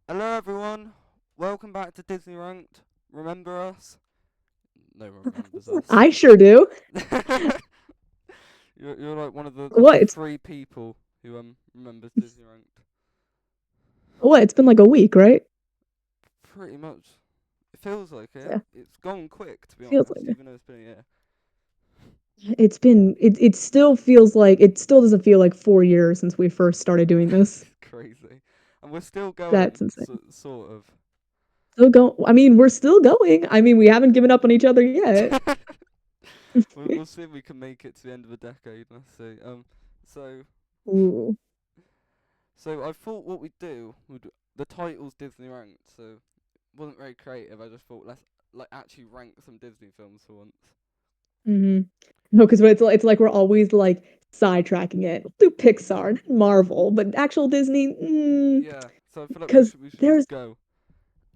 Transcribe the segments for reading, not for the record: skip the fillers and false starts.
Hello everyone, welcome back to Disney Ranked. Remember us? No one remembers us. I sure do. You're like one of the What? three people who remembers Disney Ranked. It's been like a week, right? Pretty much. It feels like it. Yeah, It's gone quick to be feels honest, like it. even though it's been a year. It still feels like it still doesn't feel like 4 years since we first started doing this. It's crazy. And we're still going, That's insane. sort of. Still go I mean, we're still going. I mean, we haven't given up on each other yet. We'll see if we can make it to the end of the decade. Let's see. So Ooh. So I thought what we'd do would the title's Disney ranked, so it wasn't very creative. I just thought let's like actually rank some Disney films for once. Mhm. No, because it's like we're always like sidetracking it. We'll do Pixar, not Marvel, but actual Disney. Yeah, so I feel like we Because should we should there's just go.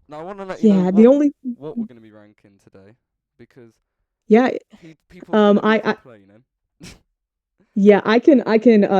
Now I want to let you know yeah, the only what we're going to be ranking today because yeah. people are going to be I complaining. Yeah, I can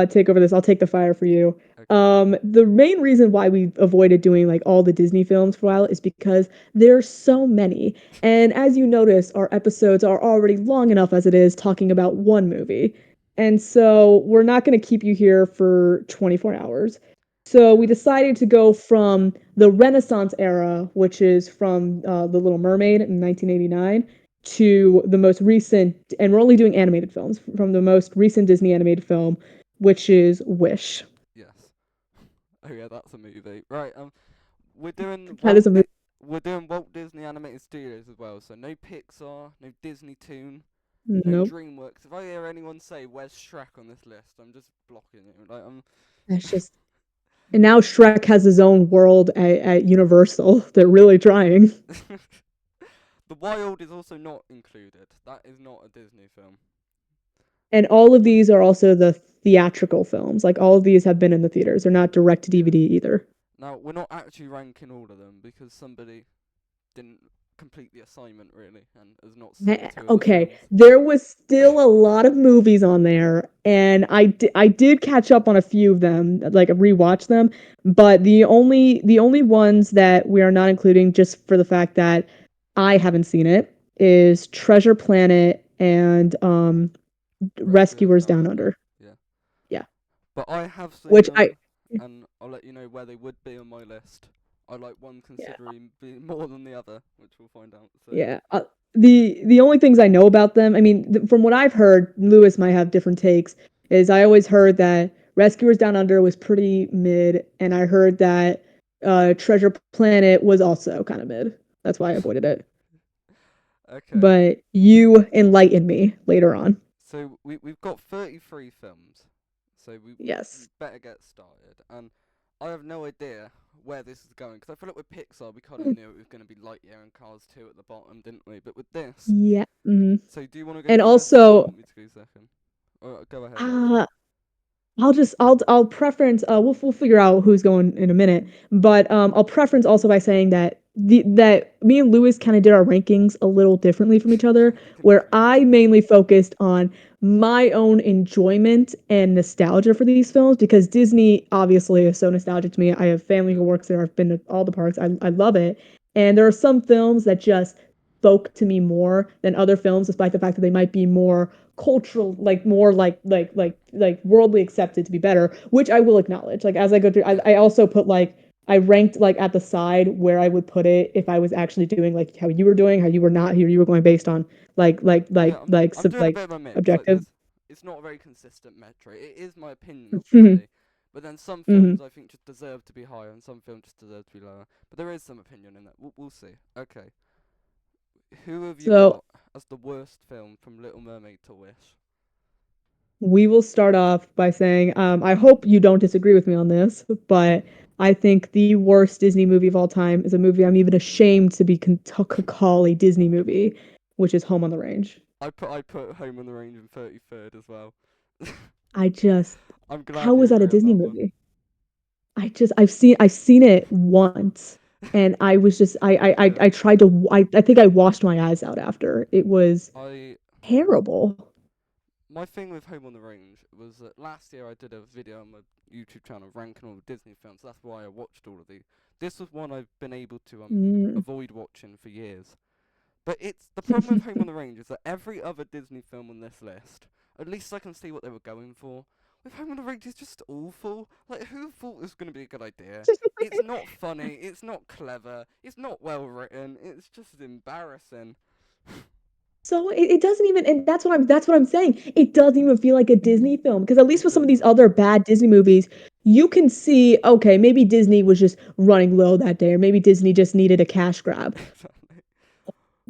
take over this. I'll take the fire for you. Okay. The main reason why we avoided doing like all the Disney films for a while is because there's so many. And as you notice, our episodes are already long enough as it is talking about one movie. And so we're not going to keep you here for 24 hours. So we Yeah. decided to go from the Renaissance era, which is from The Little Mermaid in 1989, to the most recent, and we're only doing animated films from the most recent Disney animated film, which is Wish. Yes. Oh yeah, that's a movie. Right. We're doing That is a movie. We're doing Walt Disney Animated Studios as well. So no Pixar, no Disney Toon, no Nope. DreamWorks. If I hear anyone say "Where's Shrek" on this list, I'm just blocking it. Like That's just. And now Shrek has his own world at Universal. They're really trying. The Wild is also not included. That is not a Disney film. And all of these are also the theatrical films. Like all of these have been in the theaters. They're not direct to Yeah. DVD either. Now we're not actually ranking all of them because somebody didn't complete the assignment really and has not seen two of the Okay, films. there was still a lot of movies on there, and I did catch up on a few of them, like rewatch them, but the only ones that we are not including just for the fact that I haven't seen it is Treasure Planet and Rescuers Rescuers Down Down Under. Under. Yeah. Yeah, But I have seen which I them, and I'll let you know where they would be on my list. I like one yeah, considering being more than the other, which we'll find out soon. yeah. The only things I know about them, I mean, from what I've heard, Lewis might have different takes. Is I always heard that Rescuers Down Under was pretty mid, and I heard that Treasure Planet was also kind of mid. That's why I avoided it. Okay. But you enlighten me later on. So we've got 33 films. So we Yes. better get started. And I have no idea where this is going because I feel like with Pixar we kind of knew it was going to be Lightyear and Cars 2 at the bottom, didn't we? But with this, Yeah. so do you want to go And first or do you also, want me to go second? Go ahead actually. uh, I'll preference we'll figure out who's going in a minute, but I'll preference also by saying that that me and Lewis kind of did our rankings a little differently from each other, We didn't where agree. I mainly focused on my own enjoyment and nostalgia for these films because Disney obviously is so nostalgic to me. I have family Yeah. who works there. I've been to all the parks. I love it. And there are some films that just spoke to me more than other films, despite the fact that they might be more cultural, like more like worldly accepted to be better, which I will acknowledge. Like as I go through, Yeah. I also put like I ranked like at the side where I would put it if I was actually doing like how you were doing, how you were not, how you were going based on Yeah, I'm doing a like bit of a mix. Like objective. it's not a very consistent metric. It is my opinion, Hmm. obviously, but then some films I think just deserve to be higher, and some films just deserve to be lower. But there is some opinion in that. We'll see. Okay, who have you So got as the worst film from Little Mermaid to Wish? we will start off by saying, I hope you don't disagree with me on this, but I think the worst Disney movie of all time is a movie I'm even ashamed to be to call a Disney movie, which is Home on the Range. I put Home on the Range in 33rd as well. I just, I'm glad how we was that a agree on Disney that one. movie? I've seen it once, and I was just, Yeah, I tried to, I think I washed my eyes out after. It was I terrible. my thing with Home on the Range was that last year I did a video on my YouTube channel ranking all the Disney films. That's why I watched all of these. This was one I've been able to Mm. avoid watching for years. But it's the problem with Home on the Range is that every other Disney film on this list, at least I can see what they were going for. With Home on the Range, it's just awful. Like, who thought this was going to be a good idea? It's not funny. It's not clever. It's not well written. It's just embarrassing. So it doesn't even, and that's what I'm saying. It doesn't even feel like a Disney film because at least It with some of these doesn't. other bad Disney movies, you can see, okay, maybe Disney was just running low that day, or maybe Disney just needed a cash grab. Exactly.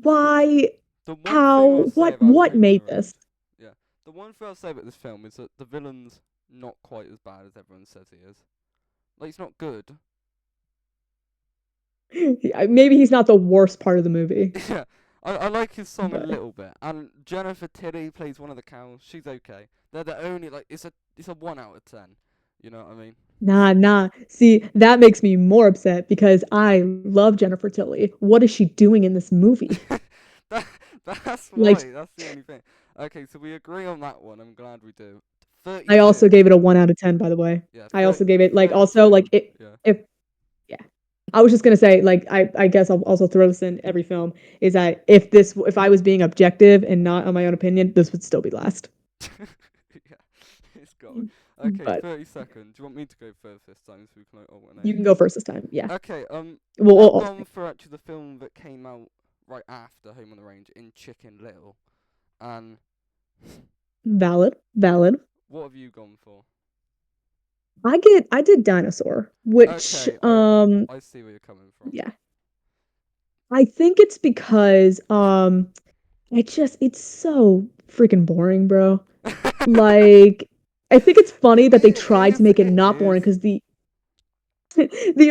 Why? The one thing I'll How? say about What Home on the made Range, this? yeah, the one thing I'll say about this film is that the villain's not quite as bad as everyone says he is. Like, he's not good. Maybe he's not the worst part of the movie, Yeah, I like his song a but little bit, and Jennifer Tilly plays one of the cows. She's okay. They're the only like it's a 1 out of 10. You know what I mean? nah, nah. See, that makes me more upset because I love Jennifer Tilly. What is she doing in this movie? that that's Like, why. That's the only thing. Okay, so we agree on that one. I'm glad we do. I also 32. gave it a 1 out of 10, by the way. Yeah, I also gave it like also 32. like it Yeah. if yeah. I was just gonna say, like, I guess I'll also throw this in every film, is that if I was being objective and not on my own opinion, this would still be last. Yeah, it's got it. Okay, But 30 seconds. Do you want me to go first this time so we can like you alternate? can go first this time. Yeah. Okay, We'll I've gone alternate. for actually the film that came out right after Home on the Range in Chicken Little. And Valid, valid. what have you gone for? I did Dinosaur, which Okay, I see where you're coming from. yeah. I think it's because it's so freaking boring, bro. Like, I think it's I funny that mean, they it tried to is, make it it not is. boring because the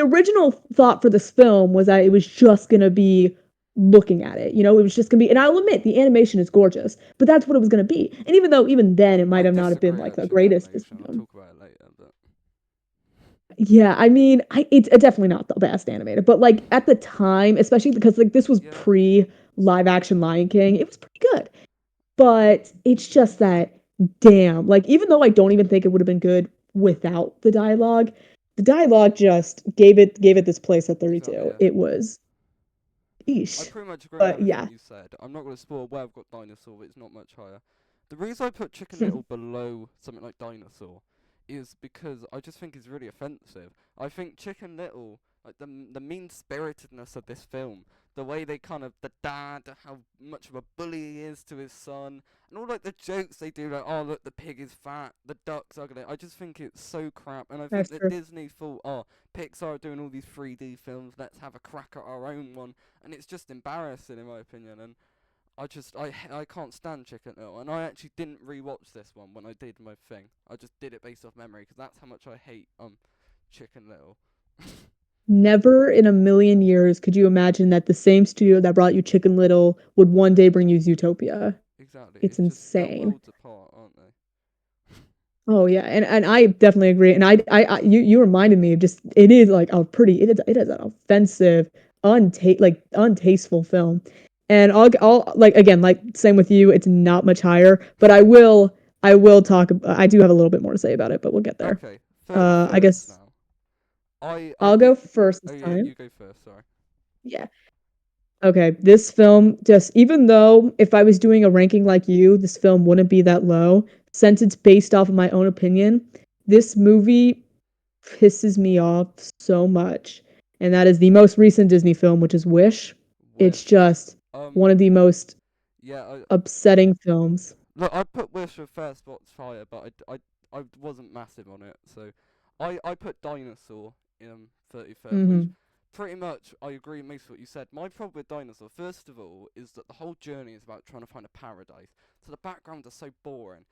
original thought for this film was that it was just gonna be looking at it. You know, it was just gonna be, and I'll admit the animation is gorgeous, but that's what it was gonna be. And even though even then it I might have not have been disagree like the actually with the greatest animation. Disney I'll film. talk about it later, but Yeah, I mean, it's definitely not the best animated, but like at the time, especially because like this was yeah, pre live action Lion King, it was pretty good. But it's just that, damn, like even though I don't even think it would have been good without the dialogue just gave it this place at exactly, 32. yeah. It was I eesh. pretty much agree with But everything yeah. you said. I'm not going to spoil where I've got Dinosaur, but it's not much higher. The reason I put Chicken Little below something like Dinosaur is because I just think it's really offensive. I think Chicken Little, like the mean spiritedness of this film, the way they kind of the dad, how much of a bully he is to his son, and all like the jokes they do, like oh look the pig is fat, the duck's ugly. I just think it's so crap, and I think That's that true. Disney thought, oh Pixar are doing all these 3D films, let's have a crack at our own one, and it's just embarrassing in my opinion. And I can't stand Chicken Little, and I actually didn't rewatch this one when I did my thing. I just did it based off memory because that's how much I hate Chicken Little. Never in a million years could you imagine that the same studio that brought you Chicken Little would one day bring you Zootopia. Exactly, It's it's just they're insane. worlds apart, aren't they? Oh yeah, and I definitely agree. And you reminded me of just it is like a pretty it is an offensive, untasteful film. And I'll like again like same with you. It's not much higher, but I will talk. I do have a little bit more to say about it, but we'll get there. Okay, 31st I guess now. I I'll did. go first Oh this yeah, time. you go first. Sorry. Yeah. Okay, this film just even though if I was doing a ranking like you, this film wouldn't be that low since it's based off of my own opinion. This movie pisses me off so much, and that is the most recent Disney film, which is Wish. It's Wish. just one of the most Yeah. upsetting films. Look, I put Wish with first spots higher, but I wasn't massive on it, so I put Dinosaur in 31st, which Hmm. pretty much I agree with most of what you said. My problem with Dinosaur, first of all, is that the whole journey is about trying to find a paradise, so the backgrounds are so boring.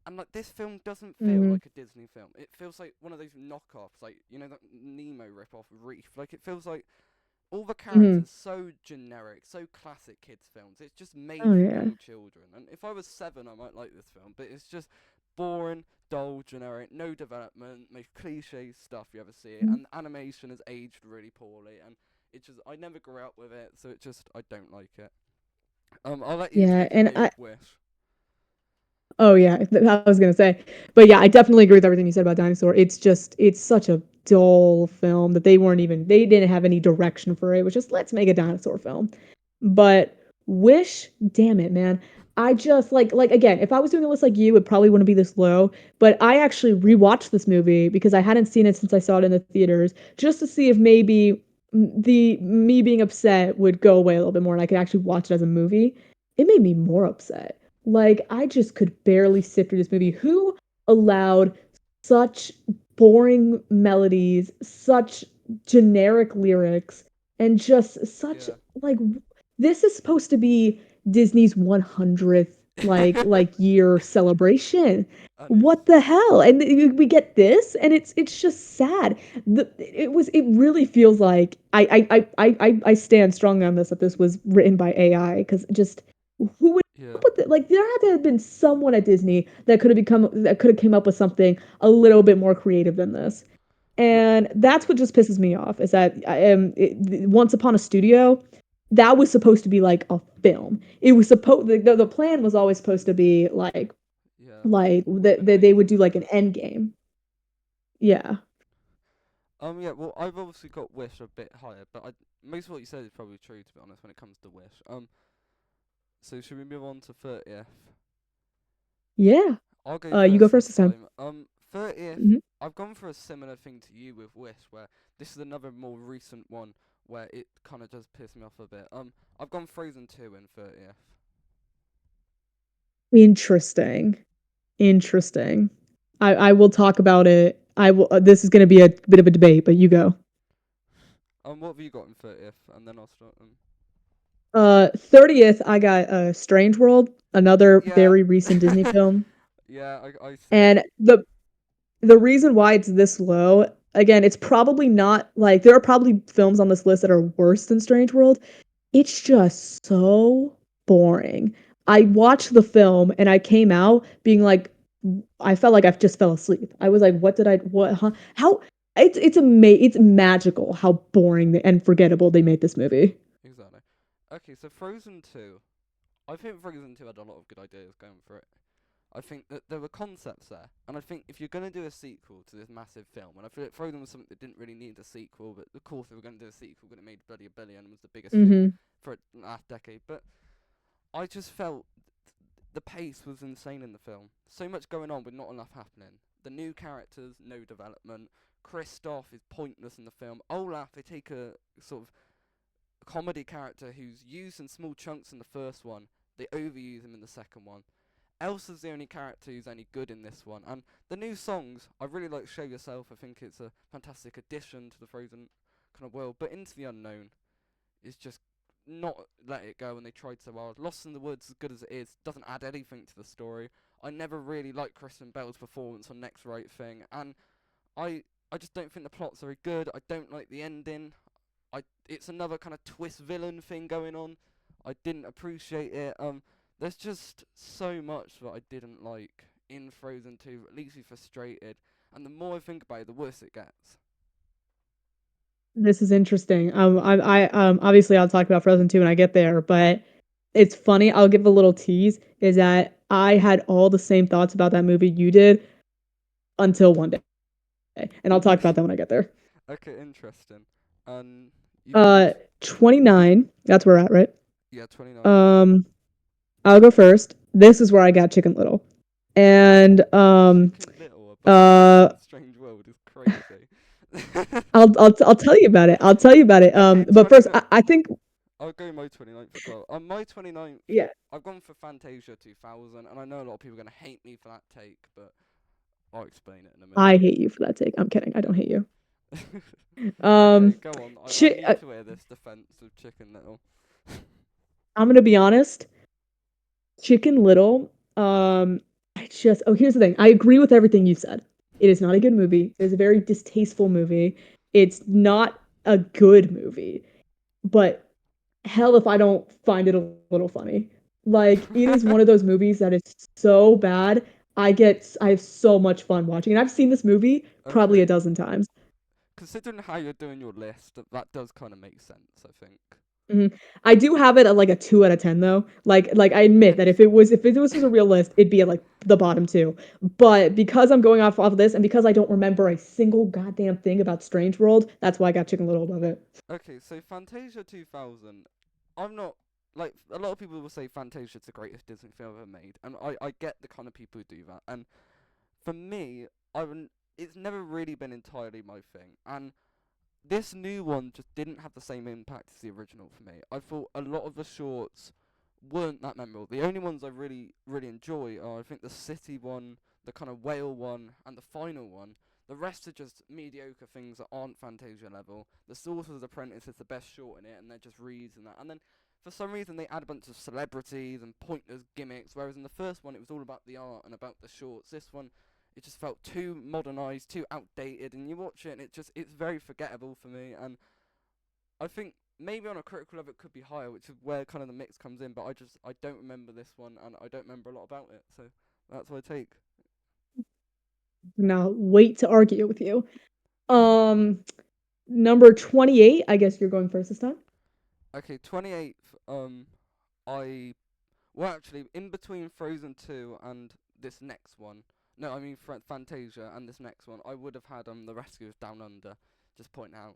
And like this film doesn't feel Hmm. like a Disney film. It feels like one of those knockoffs, like you know that Nemo rip-off Reef. Like it feels like all the Hmm. characters so generic, so classic kids films. It's just made Oh for yeah. young children. And if I was 7, I might like this film, but it's just boring, dull, generic, no development, most cliche stuff you ever see, and animation has aged really poorly. And it just I never grew up with it, so it just I don't like it. I'll let you Yeah, take it and away with Wish. Oh yeah, I was gonna say, but yeah, I definitely agree with everything you said about Dinosaur. It's just it's such a dull film that they didn't have any direction for it. It was just let's make a dinosaur film. But Wish, damn it, man. I just like again, if I was doing a list like you, it probably wouldn't be this low. But I actually rewatched this movie because I hadn't seen it since I saw it in the theaters, just to see if maybe the me being upset would go away a little bit more and I could actually watch it as a movie. It made me more upset. Like, I just could barely sit through this movie. Who allowed such boring melodies, such generic lyrics, and just such Yeah. like this is supposed to be Disney's 100th year celebration. And What it's the hell? And we get this, and it's just sad. It really feels like I stand strongly on this that this was written by AI because just who would yeah. up with it? Like there had to have been someone at Disney that could have came up with something a little bit more creative than this. Look, And that's what just pisses me off is that Once Upon a Studio, that was supposed to be like a film. It was supposed the plan was always supposed to be yeah. like With that they would animation do and like an stuff. end game. Yeah. Yeah, well, I've obviously got Wish a bit higher, but most of what you said is probably true, to be honest, when it comes to Wish. So should we move on to 30th? Yeah. I'll go You go first first this this time. time. 30th, Mhm. I've gone for a similar thing to you with Wish, where this is another more recent one where it kind of does piss me off a bit. I've gone Frozen 2 in 30th. Interesting. Interesting. I will talk about it. I will. This is going to be a bit of a debate, but you go. What have you got in 30th? And then I'll start. 30th, I got Strange World, another Yeah. very recent Disney film. Yeah, I see. And the reason why it's this low, again, it's probably not like there are probably films on this list that are worse than Strange World. It's just so boring. I watched the film and I came out being like I felt like I just fell asleep. I was like, what did I what huh? How it's magical how boring and forgettable they made this movie. Exactly. Okay, so Frozen 2. I think Frozen 2 had a lot of good ideas going for it. I think that there were concepts there, and I think if you're going to do a sequel to this massive film, and I feel like Frozen was something that didn't really need a sequel, but of course they were going to do a sequel when it made bloody a billion and was the biggest thing Mhm. for last decade. But I just felt the pace was insane in the film. So much going on with not enough happening. The new characters, no development. Kristoff is pointless in the film. Olaf, they take a sort of comedy character who's used in small chunks in the first one. They overuse him in the second one. Elsa's the only character who's any good in this one. And the new songs, I really like Show Yourself. I think it's a fantastic addition to the Frozen kind of world. But Into the Unknown is just not let it go, and they tried so hard. Lost in the Woods, as good as it is, doesn't add anything to the story. I never really liked Kristen Bell's performance on Next Right Thing, and I I just don't think the plot's very good. I don't like the ending. It's another kind of twist villain thing going on. I didn't appreciate it. There's just so much that I didn't like in Frozen 2 that leaves me frustrated. And the more I think about it, the worse it gets. This is interesting. Obviously I'll talk about Frozen 2 when I get there, but it's funny. I'll give a little tease is that I had all the same thoughts about that movie you did until one day. And I'll talk about that when I get there. Okay, interesting. And you've gone, 29. That's where we're at, right? yeah, 29. Um, I'll go first. This is where I got Chicken Little. And Chicken Little above uh Strange World is crazy. I'll tell you about it. I'll tell you about it. Okay, But first 29. I think I'll go my 29th as well. On my 29th, yeah, I've gone for Fantasia 2000, and I know a lot of people are going to hate me for that take, but I'll explain it in a minute. I hate you for that take. I'm kidding. I don't hate you. Okay, Um, go on. I chi- need to hear this defense of Chicken Little. I'm gonna be honest. Chicken Little. I just here's the thing. I agree with everything you said. It is not a good movie. It is a very distasteful movie. It's not a good movie. But hell if I don't find it a little funny. Like it is one of those movies that is so bad. I have so much fun watching. And I've seen this movie probably a Okay, dozen times. considering how you're doing your list, that does kind of make sense, I think. Mhm. I do have it at like a 2 out of 10 though. Like I admit that if it was a real list, it'd be at like the bottom 2. But because I'm going off of this and because I don't remember a single goddamn thing about Strange World, that's why I got Chicken Little above it. Okay, so Fantasia 2000, I'm not like a lot of people will say Fantasia's the greatest Disney film ever made, and I get the kind of people who do that. And for me, it's never really been entirely my thing, and this new one just didn't have the same impact as the original for me. I thought a lot of the shorts weren't that memorable. The only ones I really enjoy are I think the city one, the kind of whale one, and the final one. The rest are just mediocre things that aren't Fantasia level. The Sorcerer's Apprentice is the best short in it, and they're just reads and that. And then for some reason they add a bunch of celebrities and pointless gimmicks, whereas in the first one it was all about the art and about the shorts. This one it just felt too modernized, too outdated, and you watch it and it's very forgettable for me. And I think maybe on a critical level it could be higher, which is where kind of the mix comes in. But I don't remember this one, and I don't remember a lot about it, so that's what I take. Now, wait to argue with you. Um, Number 28, I guess you're going first this time. Okay, 28th. I well actually in between Frozen 2 and this next one. No, I mean Fantasia and this next one. I would have had The Rescue of Down Under. Just point out.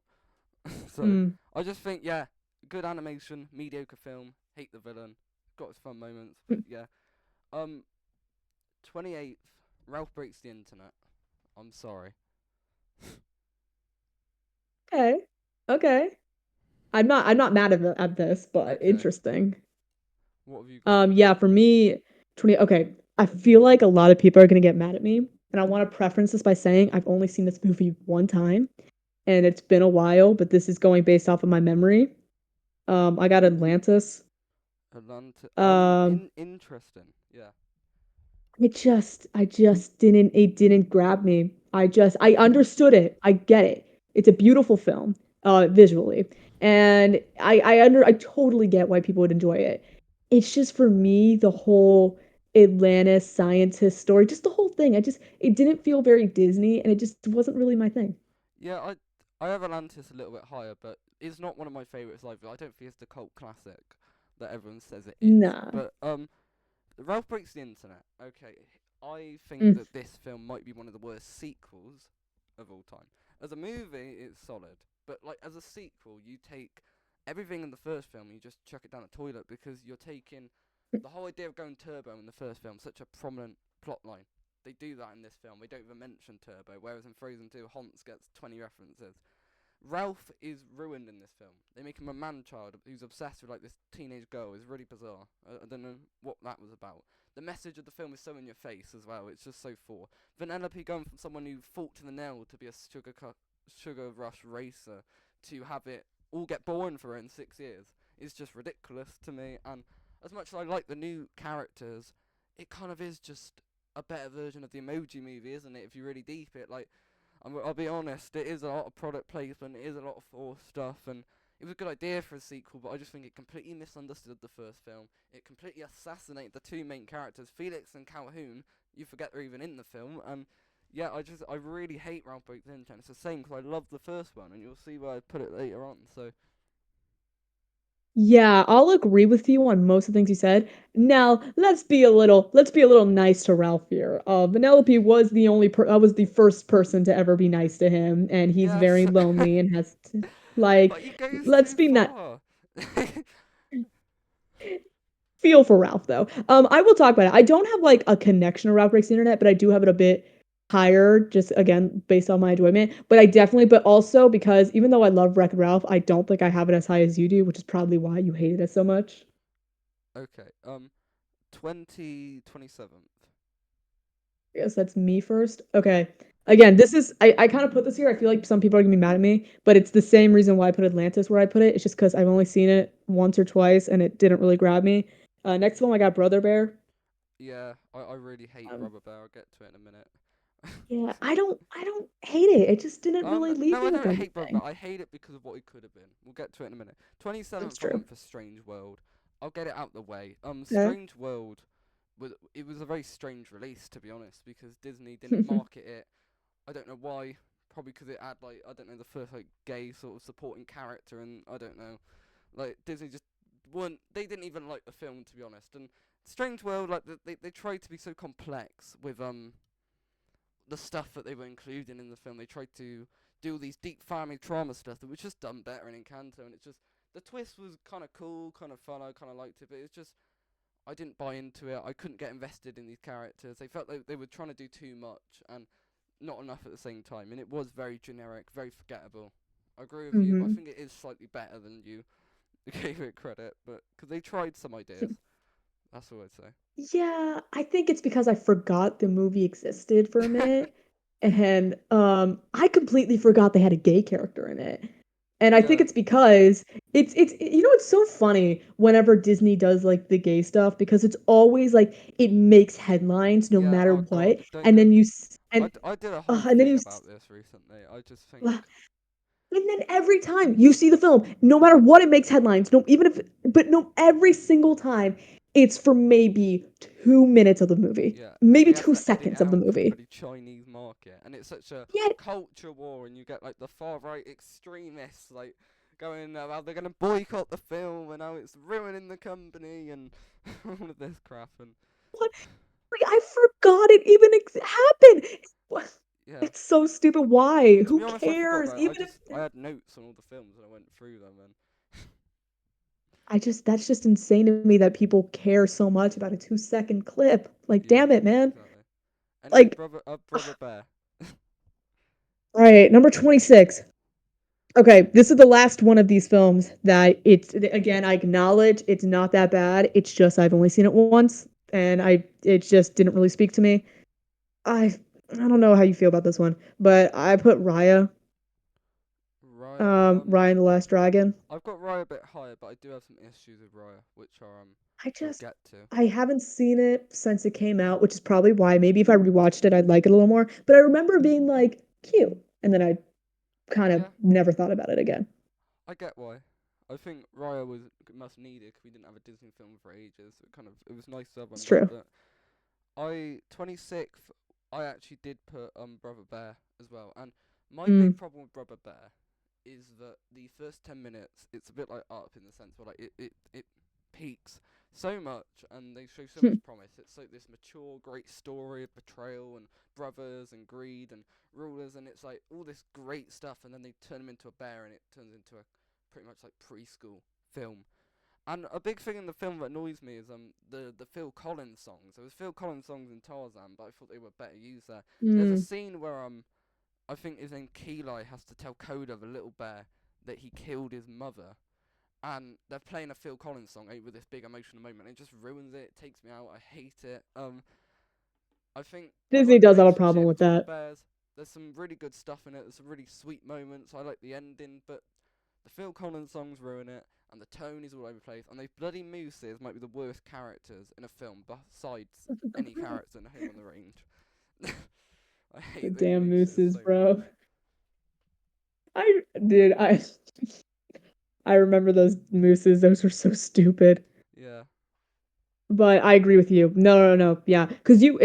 So Mm. I just think yeah, good animation, mediocre film. Hate the villain. Got its fun moments, but yeah. Um, 28th. Ralph Breaks the Internet. I'm sorry. Okay. Okay. I'm not mad at this, but Okay, interesting. what have you got? Yeah, for me, 20, okay. I feel like a lot of people are gonna get mad at me, and I want to preference this by saying I've only seen this movie one time, and it's been a while, but this is going based off of my memory. I got Atlantis. Atlanta. Um, Interesting. Yeah. I just didn't, it didn't grab me. I understood it. I get it. It's a beautiful film, visually. And I totally get why people would enjoy it. It's just for me, the whole Atlantis scientist story, just the whole thing. It didn't feel very Disney and it just wasn't really my thing. Yeah, I have Atlantis a little bit higher, but it's not one of my favourites either. I don't think it's the cult classic that everyone says it is. Nah. But Ralph Breaks the Internet. Okay, I think Mm. that this film might be one of the worst sequels of all time. As a movie, it's solid, but like as a sequel, you take everything in the first film, and you just chuck it down the toilet because you're taking the whole idea of going turbo in the first film, such a prominent plot line. They do that in this film. They don't even mention turbo, whereas in Frozen 2, Hans gets 20 references. Ralph is ruined in this film. They make him a man-child who's obsessed with like this teenage girl. It's really bizarre. I don't know what that was about. The message of the film is so in your face as well. It's just so poor. Vanellope going from someone who fought to the nail to be a sugar rush racer to have it all get boring for her in 6 years is just ridiculous to me. And as much as I like the new characters, it kind of is just a better version of the Emoji Movie, isn't it? If you really deep it, like I'll be honest, it is a lot of product placement, it is a lot of forced stuff, and it was a good idea for a sequel, but I just think it completely misunderstood the first film. It completely assassinated the two main characters, Felix and Calhoun. You forget they're even in the film, and yeah, I really hate Ralph Breaks the Internet. It's the same because I love the first one, and you'll see why I put it later on. So Yeah, I'll agree with you on most of the things you said. Now, let's be a little nice to Ralph here. Vanellope was was the first person to ever be nice to him, and he's very yes, lonely and like, but he goes let's too be not far. feel for Ralph though. I will talk about it. I don't have like a connection to Ralph Breaks the Internet, but I do have it a bit higher, just again based on my enjoyment. But but also because even though I love Wreck-It Ralph, I don't think I have it as high as you do, which is probably why you hated it so much. Okay, 27th. I guess that's me first. Okay. Again, I kind of put this here. I feel like some people are gonna be mad at me, but it's the same reason why I put Atlantis where I put it. It's just because I've only seen it once or twice and it didn't really grab me. Next one I got Brother Bear. Yeah, I really hate Um, Rubber Bear. I'll get to it in a minute. yeah, I don't hate it. It just didn't really leave No, me I with don't hate Rubber Bear. anything. I hate it because of what it could have been. We'll get to it in a minute. That's 27th, I true. went for Strange World. I'll get it out the way. Yeah. Strange World was a very strange release to be honest because Disney didn't market it. I don't know why. Probably because it had like I don't know the first like gay sort of supporting character and I don't know Like Disney just weren't. They didn't even like the film, to be honest. And Strange World, like they tried to be so complex with the stuff that they were including in the film. They tried to do all these deep family trauma stuff that was just done better in Encanto, and it's just the twist was kind of cool, kind of fun. I kind of liked it, but it's just I didn't buy into it. I couldn't get invested in these characters. They felt like they were trying to do too much and not enough at the same time, and it was very generic, very forgettable. I agree with you, but I Hmm. think it is slightly better than you gave it credit, but because they tried some ideas, that's all I'd Yeah, I think it's because I forgot the movie existed for a say. minute, and I completely forgot they had a gay character in it. And I think Yeah, it's because it's so funny whenever Disney does like the gay stuff because it's always like it makes headlines no yeah. matter Oh God, what, don't and get. then I did a whole and then thing about this recently. I just think, and then every time you see the film, no matter what it makes headlines, no, even if, but no, every single time, it's for maybe 2 minutes of the movie, yeah, because maybe they have two to edit seconds of the out for the movie. bloody Chinese market, and it's such a Yet, culture war, and you get like the far right extremists like going, well, they're gonna boycott the film, and now it's ruining the company, and all of this crap, and what? Like, I forgot it even happened. yeah. It's so stupid. Why? To Who be honest, I forgot cares? about it. Even if I had notes on all the films, and I went through them, and that's just insane to me that people care so much about a 2 second clip. Like, yeah, damn it, man. exactly. Anyway, Like, brother Bear. all right, number 26. Okay, this is the last one of these films that it's again, I acknowledge it's not that bad. It's just I've only seen it once and it just didn't really speak to me. I I don't know how you feel about this one, but I put Raya, Raya. Raya and the Last Dragon. I've got Raya a bit higher, but I do have some issues with Raya, which are I we'll just get to. I haven't seen it since it came out, which is probably why maybe if I rewatched it I'd like it a little more, but I remember being like cute and then I kind of Yeah, never thought about it again. I get why. I think Raya was much needed 'cause we didn't have a Disney film for ages. It was nice to have one It's of them. true. But I 26th, I actually did put Brother Bear as well. And my big Mm. problem with Brother Bear is that the first 10 minutes, it's a bit like Up in the sense where like it peaks so much and they show so much promise. It's like this mature, great story of betrayal and brothers and greed and rulers, and it's like all this great stuff, and then they turn him into a bear, and it turns into a pretty much like preschool film. And a big thing in the film that annoys me is the Phil Collins songs. There was Phil Collins songs in Tarzan, but I thought they were better used there. There's a Mm. scene where I think his name Keli has to tell Coda, the little bear, that he killed his mother, and they're playing a Phil Collins song with this big emotional moment. It just ruins it. It takes me out. I hate it. I think I Disney like the does have a problem relationship with between the that. bears. There's some really good stuff in it. There's some really sweet moments. I like the ending, but the Phil Collins songs ruin it, and the tone is all over the place. And those bloody mooses might be the worst characters in a film, besides any character in Home on the Range. I The hate those damn mooses mooses, so much. bro. I did. I remember those mooses. Those were so stupid. Yeah, But I agree with you. No, no, no. Yeah, because you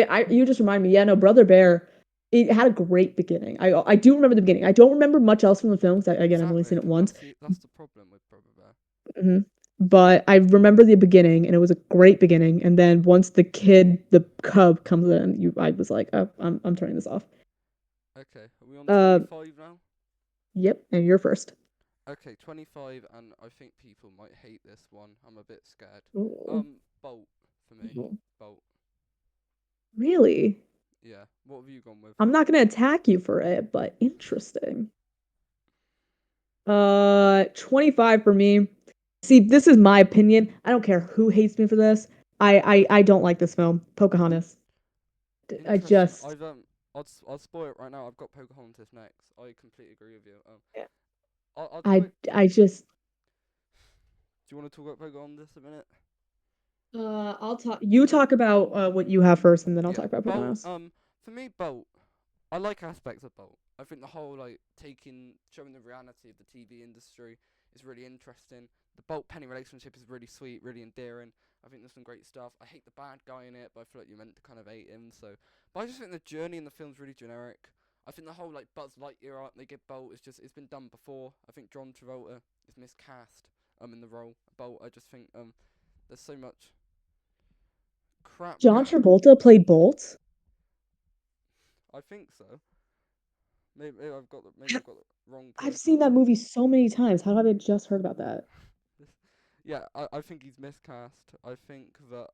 just remind me. Yeah, no, Brother Bear. It had a great beginning. I do remember the beginning. I don't remember much else from the film. 'Cause again, I've only exactly. seen it Because once. that's the problem with Brother Bear. Hmm. But I remember the beginning, and it was a great beginning. And then once the cub comes in, I was like, oh, I'm turning this off. Okay, are we on Uh, 25 now? yep. And you're first. Okay, 25, and I think people might hate this one. I'm a bit scared. Ooh. Bolt for me. Ooh. Bolt. Really? Yeah. What have you gone with? I'm not gonna attack you for it, but interesting. 25 for me. See, this is my opinion. I don't care who hates me for this. I don't like this film, Pocahontas. I Interesting. just I'll spoil it right now. I've got Pocahontas next. I completely agree with you. I'll I talk. I just Do you want to talk about Pocahontas a minute? I'll talk you talk about what you have first and then I'll Yeah, talk about Bolt. Pocahontas. For me, Bolt. I like aspects of Bolt. I think the whole like showing the reality of the TV industry is really interesting. The Bolt Penny relationship is really sweet, really endearing. I think there's some great stuff. I hate the bad guy in it, but I feel like you're meant to kind of hate him. So, but I just think the journey in the film's really generic. I think the whole like Buzz Lightyear art they give Bolt is just it's been done before. I think John Travolta is miscast. in the role. Bolt. I just think there's so much crap. John Travolta played Bolt. I think so. Maybe I've got the wrong I've person. seen that movie so many times. How have I just heard about that? Yeah, I think he's miscast. I think that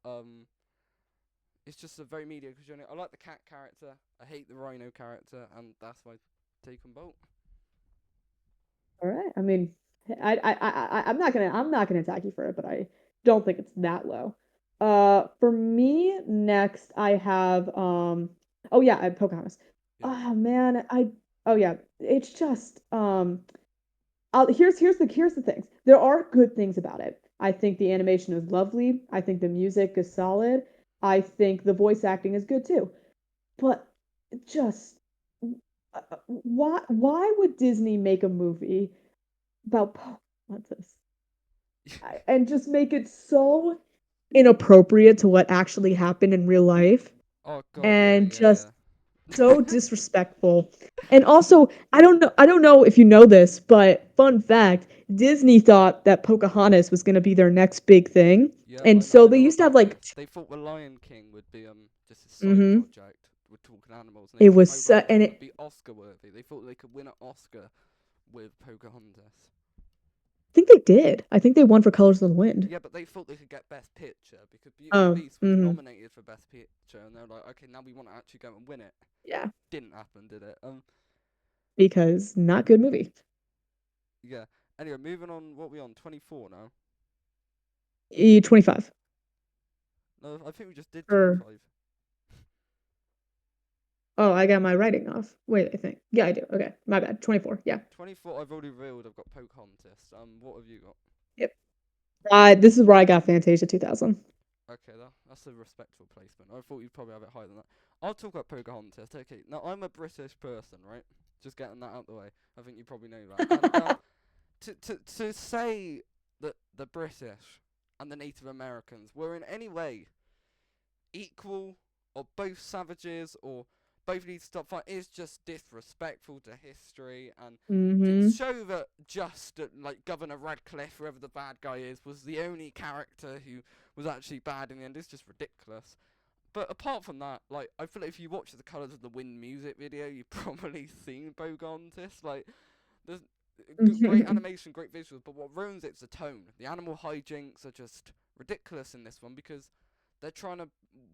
it's just a very mediocre journey. I like the cat character. I hate the rhino character, and that's my take on Bolt. All right. I mean, I'm not gonna attack you for it, but I don't think it's that low. For me, next I have oh yeah, I have Pocahontas. Yeah. Oh man, oh yeah, it's just here's the things. There are good things about it. I think the animation is lovely. I think the music is solid. I think the voice acting is good too. But just why would Disney make a movie about Pocahontas and just make it so inappropriate to what actually happened in real life Oh God, yeah, and yeah, just yeah. so disrespectful. And also, I don't know if you know this, but fun fact, Disney thought that Pocahontas was going to be their next big thing. Yeah, And so I they know used to have about like this. They thought the Lion King would be just a side mhm, project with talking animals, and they it thought was and Pocahontas would it be Oscar worthy. They thought they could win an Oscar with Pocahontas. I think they did. I think they won for Colors of the Wind. Yeah, but they thought they could get Best Picture because Beauty and the Oh, Beast was mhm. nominated for Best Picture, and they're like, okay, now we want to actually go and win it. Yeah, Didn't happen, did it? because not good movie. Yeah. Anyway, moving on. What are we on? 24 now. 25. No, I think we just did Or 25. oh, I got my writing off. Wait, I think. Yeah, I do. Okay, my bad. 24. Yeah. 24. I've already revealed. I've got Pocahontas. What have you got? Yep. This is where I got Fantasia 2000. Okay, that's a respectful placement. I thought you'd probably have it higher than that. I'll talk about Pocahontas. Okay, now I'm a British person, right? Just getting that out the way. I think you probably know that. And to say that the British and the Native Americans were in any way equal or both savages or both need to stop fighting is just disrespectful to history and to Mhm. show that just like Governor Radcliffe, whoever the bad guy is, was the only character who was actually bad in the end is just ridiculous. But apart from that, like I feel like if you watch the Colours of the Wind music video, you've probably seen Pocahontas. Like there's great animation, great visuals, but what ruins it's the tone. The animal hijinks are just ridiculous in this one because they're trying to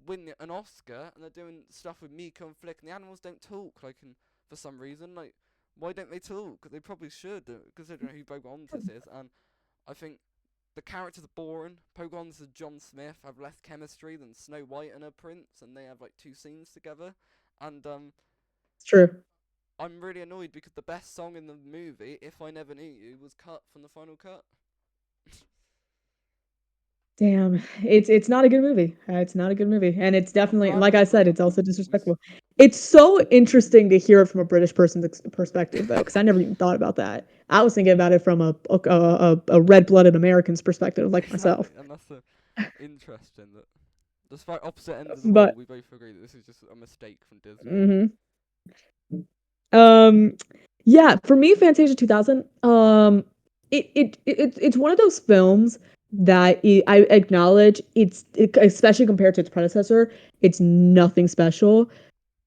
win an Oscar and they're doing stuff with Miko and Flick, and the animals don't talk. Like, and for some reason, like, why don't they talk? They probably should, considering who Pocahontas is. And I think the characters are boring. Pocahontas and John Smith have less chemistry than Snow White and her prince, and they have like two scenes together. And It's true. I'm really annoyed because the best song in the movie, "If I Never Knew You," was cut from the final cut. Damn, it's not a good movie. It's not a good movie, and it's I'm definitely, glad like we I agree said, on it's that. also We disrespectful. It's so interesting to hear it from a British person's perspective, though, because I never even thought about that. I was thinking about it from a red-blooded American's perspective, like exactly, myself. and that's interesting that despite opposite ends of the world, But we both agree that this is just a mistake from Disney. mhm. Um, yeah, for me, Fantasia 2000, it's one of those films that I acknowledge especially compared to its predecessor, it's nothing special,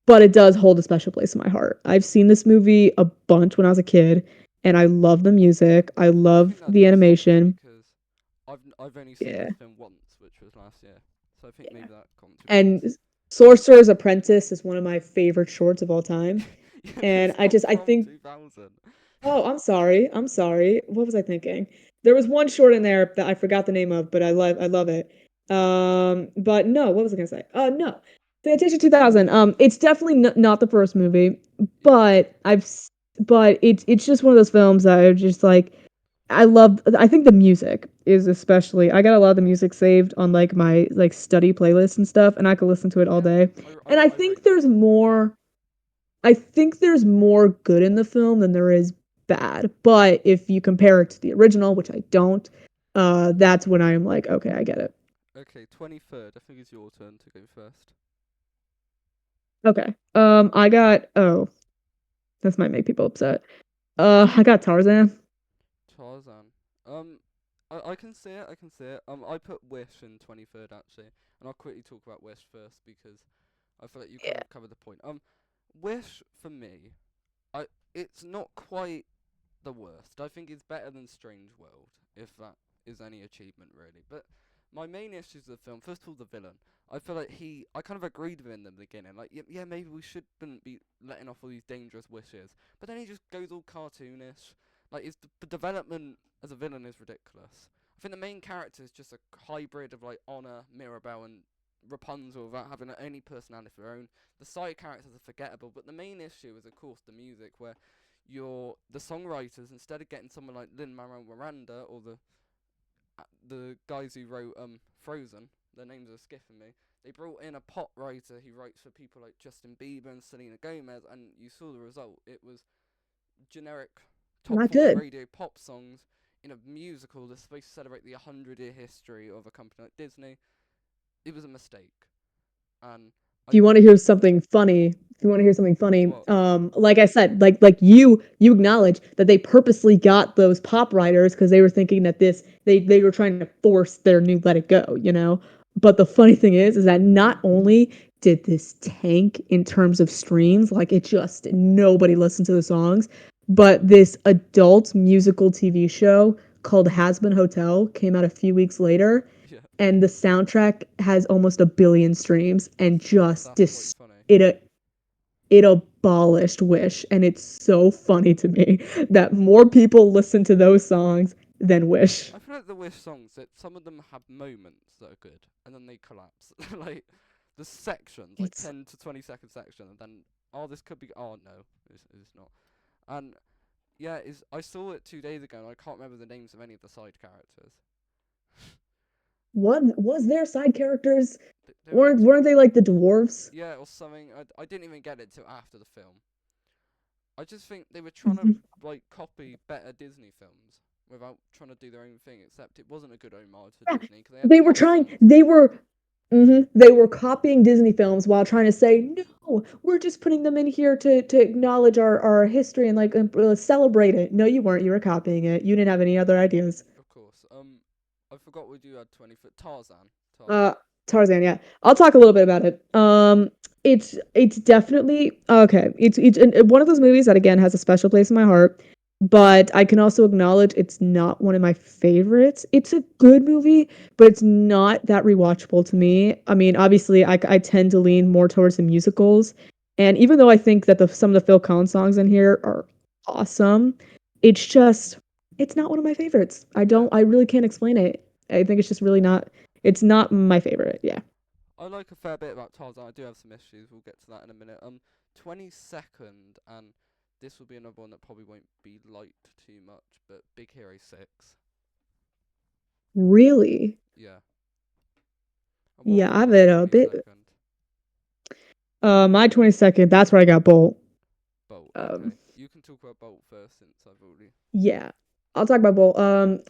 but it does hold a special place in my heart. I've seen this movie a bunch when I was a kid, and I love the music. I I think love that the does something animation. because I've only seen Yeah, this film once, which was last year, so I think yeah. maybe that And contributes. Sorcerer's Apprentice is one of my favorite shorts of all time. Yeah, but And it's not I from think 2000. oh, I'm sorry. I'm sorry. What was I thinking? There was one short in there that I forgot the name of, but I love it. But no, what was I gonna say? No. Fantasia 2000. It's definitely not the first movie, Yeah, but but it's just one of those films that are just like I love. I think the music is especially. I got a lot of the music saved on like my like study playlist and stuff, and I could listen to it all yeah, day. And I rate that. I think there's more good in the film than there is bad. But if you compare it to the original, which I don't, that's when I'm like, okay, I get it. Okay, 23rd. I think it's your turn to go first. Okay. I got oh, this might make people upset. I got Tarzan. Tarzan. I can see it. I can see it. I put Wish in 23rd actually, and I'll quickly talk about Wish first because I feel like you kind Yeah. of covered the point. Wish for me, I it's not quite the worst. I think it's better than Strange World, if that is any achievement really. But my main issues with the film, first of all, the villain. I feel like I kind of agreed with him in the beginning. Like, yeah, maybe we shouldn't be letting off all these dangerous wishes. But then he just goes all cartoonish. Like, the development as a villain is ridiculous. I think the main character is just a hybrid of like Honor, Mirabelle, and Rapunzel without having any personality of their own. The side characters are forgettable, but the main issue is, of course, the music, where the songwriters, instead of getting someone like Lin Manuel Miranda or the guys who wrote Frozen, their names are skipping me. They brought in a pop writer who writes for people like Justin Bieber and Selena Gomez, and you saw the result. It was generic top Not 40 good. radio pop songs in a musical that's supposed to celebrate the 100-year history of a company like Disney. It was a mistake, and If I you want to hear something funny, if you want to hear something funny, what like I said, like you acknowledge that they purposely got those pop writers because they were thinking that they were trying to force their new Let It Go, you know. But the funny thing is that not only did this tank in terms of streams, like it just nobody listened to the songs, but this adult musical TV show called Has Been Hotel came out a few weeks later, yeah, and the soundtrack has almost a billion streams and just that's quite funny. it it abolished Wish, and it's so funny to me that more people listen to those songs than Wish. I feel like the Wish songs that some of them have moments that are good, and then they collapse. Like the sections, like It's 10 to 20 second section, and then this could be. Oh no, it's not. And yeah, is I saw it 2 days ago, and I can't remember the names of any of the side characters. what was their side characters? They were like, Weren't they like the dwarves? yeah, or something. I didn't even get it till after the film. I just think they were trying to Mhm. like copy better Disney films without trying to do their own thing. Except it wasn't a good homage to Yeah, Disney because they had pop songs. they were copying Disney films while trying to say, no, we're just putting them in here to acknowledge our history and like celebrate it. No, you weren't. You were copying it. You didn't have any other ideas. Of course. I forgot we do had 20 foot Tarzan. Uh, Tarzan. Tarzan, yeah. I'll talk a little bit about it. It's definitely okay. It's one of those movies that again has a special place in my heart, but I can also acknowledge it's not one of my favorites. It's a good movie, but it's not that rewatchable to me. I mean, obviously, I tend to lean more towards the musicals, and even though I think that some of the Phil Collins songs in here are awesome, it's just it's not one of my favorites. Yeah. I really can't explain it. I think it's just really not it's not my favorite, yeah. I like a fair bit about Tarzan. I do have some issues. We'll get to that in a minute. 22nd, and this will be another one that probably won't be liked too much, but Big Hero 6. Really? Yeah. And what have Yeah, you I have put in it a bit 22nd? my 22nd, that's where I got Bolt. Bolt. Um, Okay. You can talk about Bolt first since I've already. yeah. I'll talk about Bolt.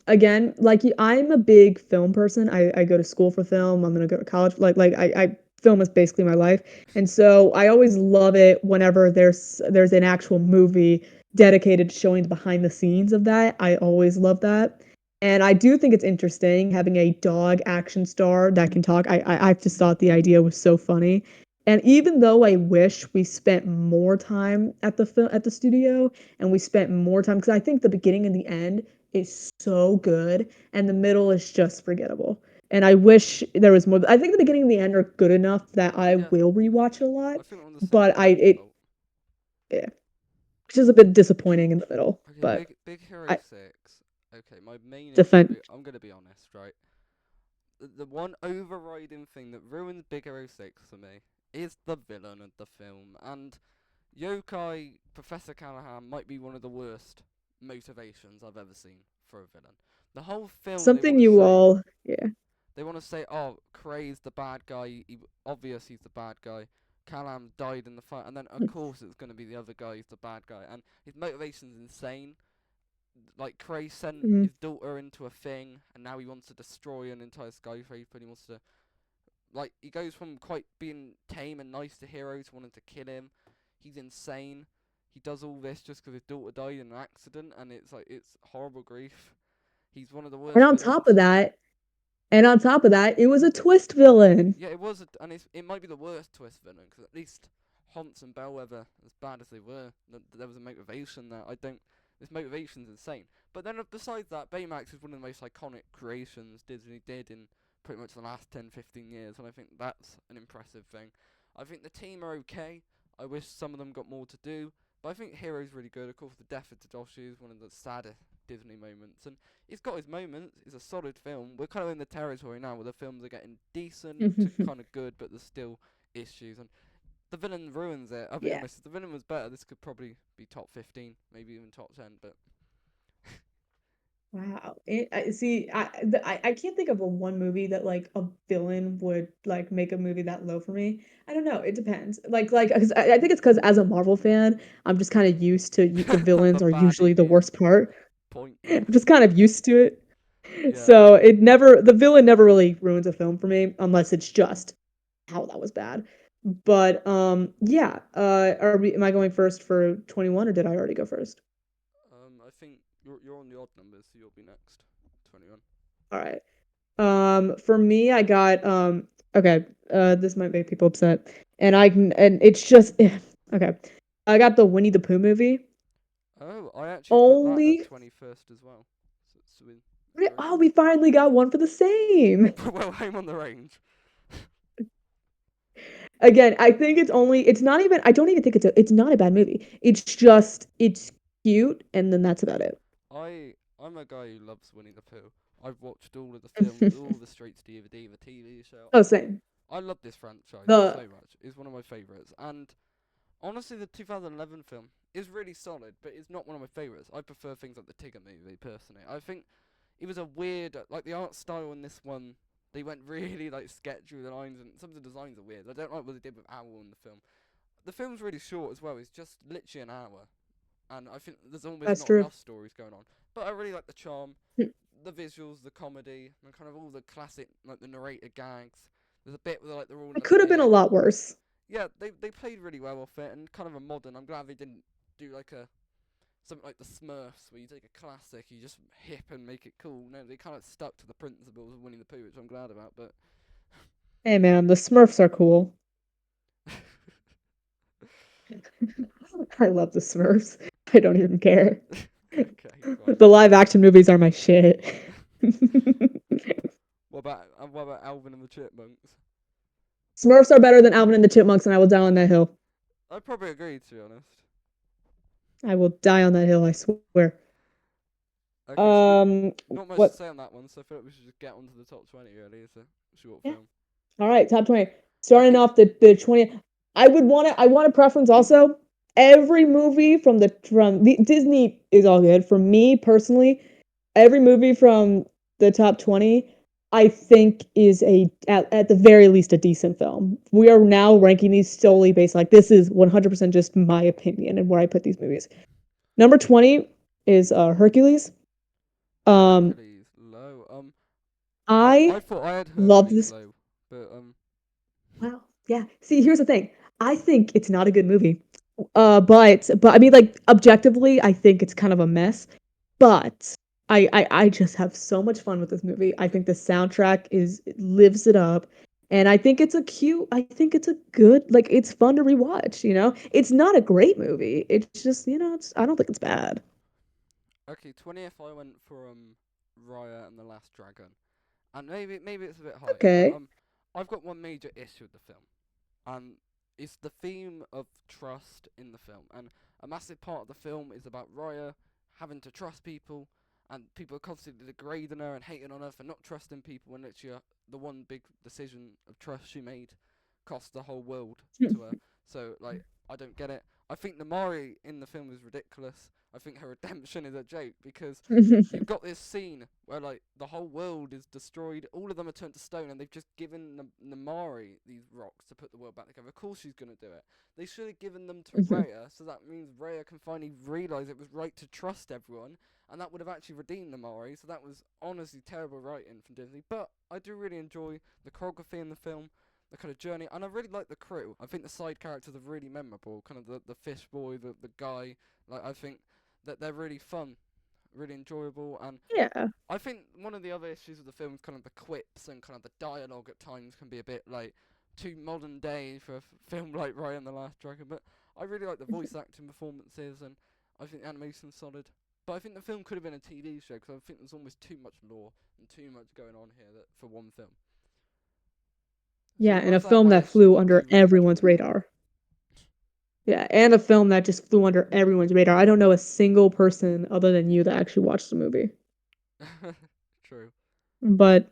Again, like I'm a big film person. I go to school for film. I'm gonna go to college. I film is basically my life. And so I always love it whenever there's an actual movie dedicated to showing the behind the scenes of that. I always love that. And I do think it's interesting having a dog action star that can talk. I just thought the idea was so funny. And even though I wish we spent more time at the studio and we spent more time because I think the beginning and the end is so good and the middle is just forgettable. And I wish there was more. I think the beginning and the end are good enough that I Yeah. will rewatch it a lot, I think we're on the same but page with Bolt. yeah, which is a bit disappointing in the middle. Okay, But Big Hero I 6. Okay, my main issue. defend I'm gonna be honest, right? The one overriding thing that ruins Big Hero 6 for me is the villain of the film. And Yokai Professor Callahan might be one of the worst motivations I've ever seen for a villain. The whole film something you all yeah. they want to say, oh, Kray's the bad guy. Obvious he's the bad guy. Callum died in the fight, and then of course it's going to be the other guy who's the bad guy. And his motivation's insane. Like Cray sent Mhm. his daughter into a thing, and now he wants to destroy an entire skyscraper. And he wants to he goes from quite being tame and nice to hero to wanting to kill him. He's insane. He does all this just because his daughter died in an accident, and it's horrible grief. He's one of the And worst on top of villains. that, it was a twist villain. Yeah, it was, and it might be the worst twist villain because at least Hans and Bellwether, as bad as they were, there was a motivation there. I don't. This motivation's insane. But then besides that, Baymax is one of the most iconic creations Disney did in pretty much the last 10, 15 years, and I think that's an impressive thing. I think the team are okay. I wish some of them got more to do, but I think Hero's really good. Of course, the death of Tadashi is one of the saddest Disney moments, and it's got its moments. It's a solid film. We're kind of in the territory now where the films are getting decent to kind of good, but there's still issues. And the villain ruins it. I'll be Yeah. honest. If the villain was better, this could probably be top 15, maybe even top 10. But Wow. I can't think of a one movie that like a villain would like make a movie that low for me. I don't know. It depends. Like 'cause I think it's because as a Marvel fan, I'm just kind of used to the the villains are baddie usually the being worst part. pointless. I'm just kind of used to it. Yeah. So the villain never really ruins a film for me unless it's just how that was bad. But yeah. Am I going first for 21 or did I already go first? I think you're on the odd numbers, so you'll be next. 21. All right. For me, I got okay, this might make people upset. And it's just okay. I got the Winnie the Pooh movie. Oh, I actually put that at Only 21st as well. So we oh, agree. we finally got one for the same. Well, Home on the Range. Again, I think it's not even I don't even think it's not a bad movie. It's just it's cute and then that's about it. I'm a guy who loves Winnie the Pooh. I've watched all of the films, all the straight to DVD, the TV show. Oh, same. I love this franchise The so much. It's one of my favourites. And honestly, the 2011 film is really solid, but it's not one of my favourites. I prefer things like the Tigger movie, personally. I think it was a weird, like the art style in this one. They went really like sketchy with the lines, and some of the designs are weird. I don't like what they did with Owl in the film. The film's really short as well. It's just literally an hour, and I think there's almost that's not true. enough stories going on. But I really like the charm, the visuals, the comedy, and kind of all the classic like the narrator gags. There's a bit where like they're all in It a could have been a pit. lot worse. Yeah, they played really well off it, and kind of a modern. I'm glad they didn't do like a something like the Smurfs, where you take a classic, you just hip and make it cool. No, they kind of stuck to the principles of Winnie the Pooh, which I'm glad about. But Hey man, the Smurfs are cool. I love the Smurfs. I don't even care. okay, fine. The live action movies are my shit. What about Alvin and the Chipmunks? Smurfs are better than Alvin and the Chipmunks, and I will die on that hill. I probably agree, to be honest. I will die on that hill, I swear. Okay, so we not much to What? say on that one, so I feel like we should just get onto the top 20. Really, it's a short Yeah. film. All right, top 20. Starting Okay, off the 20. I want a preference also. Every movie from the Disney is all good. For me personally, every movie from the top 20 I think is at the very least a decent film. We are now ranking these solely based like this is 100% just my opinion and where I put these movies. Number 20 is Hercules. Um Hercules low. I I thought I had love Hercules this. low, but Wow. Yeah. See, here's the thing. I think it's not a good movie. But I mean like objectively, I think it's kind of a mess. But I just have so much fun with this movie. I think the soundtrack is it lives it up. And I think it's a good like it's fun to rewatch, you know? It's not a great movie. It's just, it's I don't think it's bad. okay, 20th I went for Raya and the Last Dragon, and maybe it's a bit high, but Okay. I've got one major issue with the film, and it's the theme of trust in the film. And a massive part of the film is about Raya having to trust people, and people are constantly degrading her and hating on her for not trusting people. When literally the one big decision of trust she made cost the whole world to her. So like, I don't get it. I think the Mari in the film is ridiculous. I think her redemption is a joke because you've got this scene where like the whole world is destroyed, all of them are turned to stone, and they've just given Namari these rocks to put the world back together. Of course she's gonna do it. They should have given them to Rhea, so that means Rhea can finally realise it was right to trust everyone, and that would have actually redeemed Namari. So that was honestly terrible writing from Disney. But I do really enjoy the choreography in the film, the kind of journey, and I really like the crew. I think the side characters are really memorable. Kind of the fish boy, the guy. Like I think that they're really fun. really enjoyable. And Yeah. I think one of the other issues with the film is kind of the quips and kind of the dialogue at times can be a bit like too modern day for a film like Raya and the Last Dragon. But I really like the voice acting performances, and I think the animation's solid. But I think the film could have been a TV show because I think there's almost too much lore and too much going on here that for one film. Yeah, So and a those are film my that issues. flew I under do really enjoy everyone's the film. radar. Yeah, and a film that just flew under everyone's radar. I don't know a single person other than you that actually watched the movie. True. But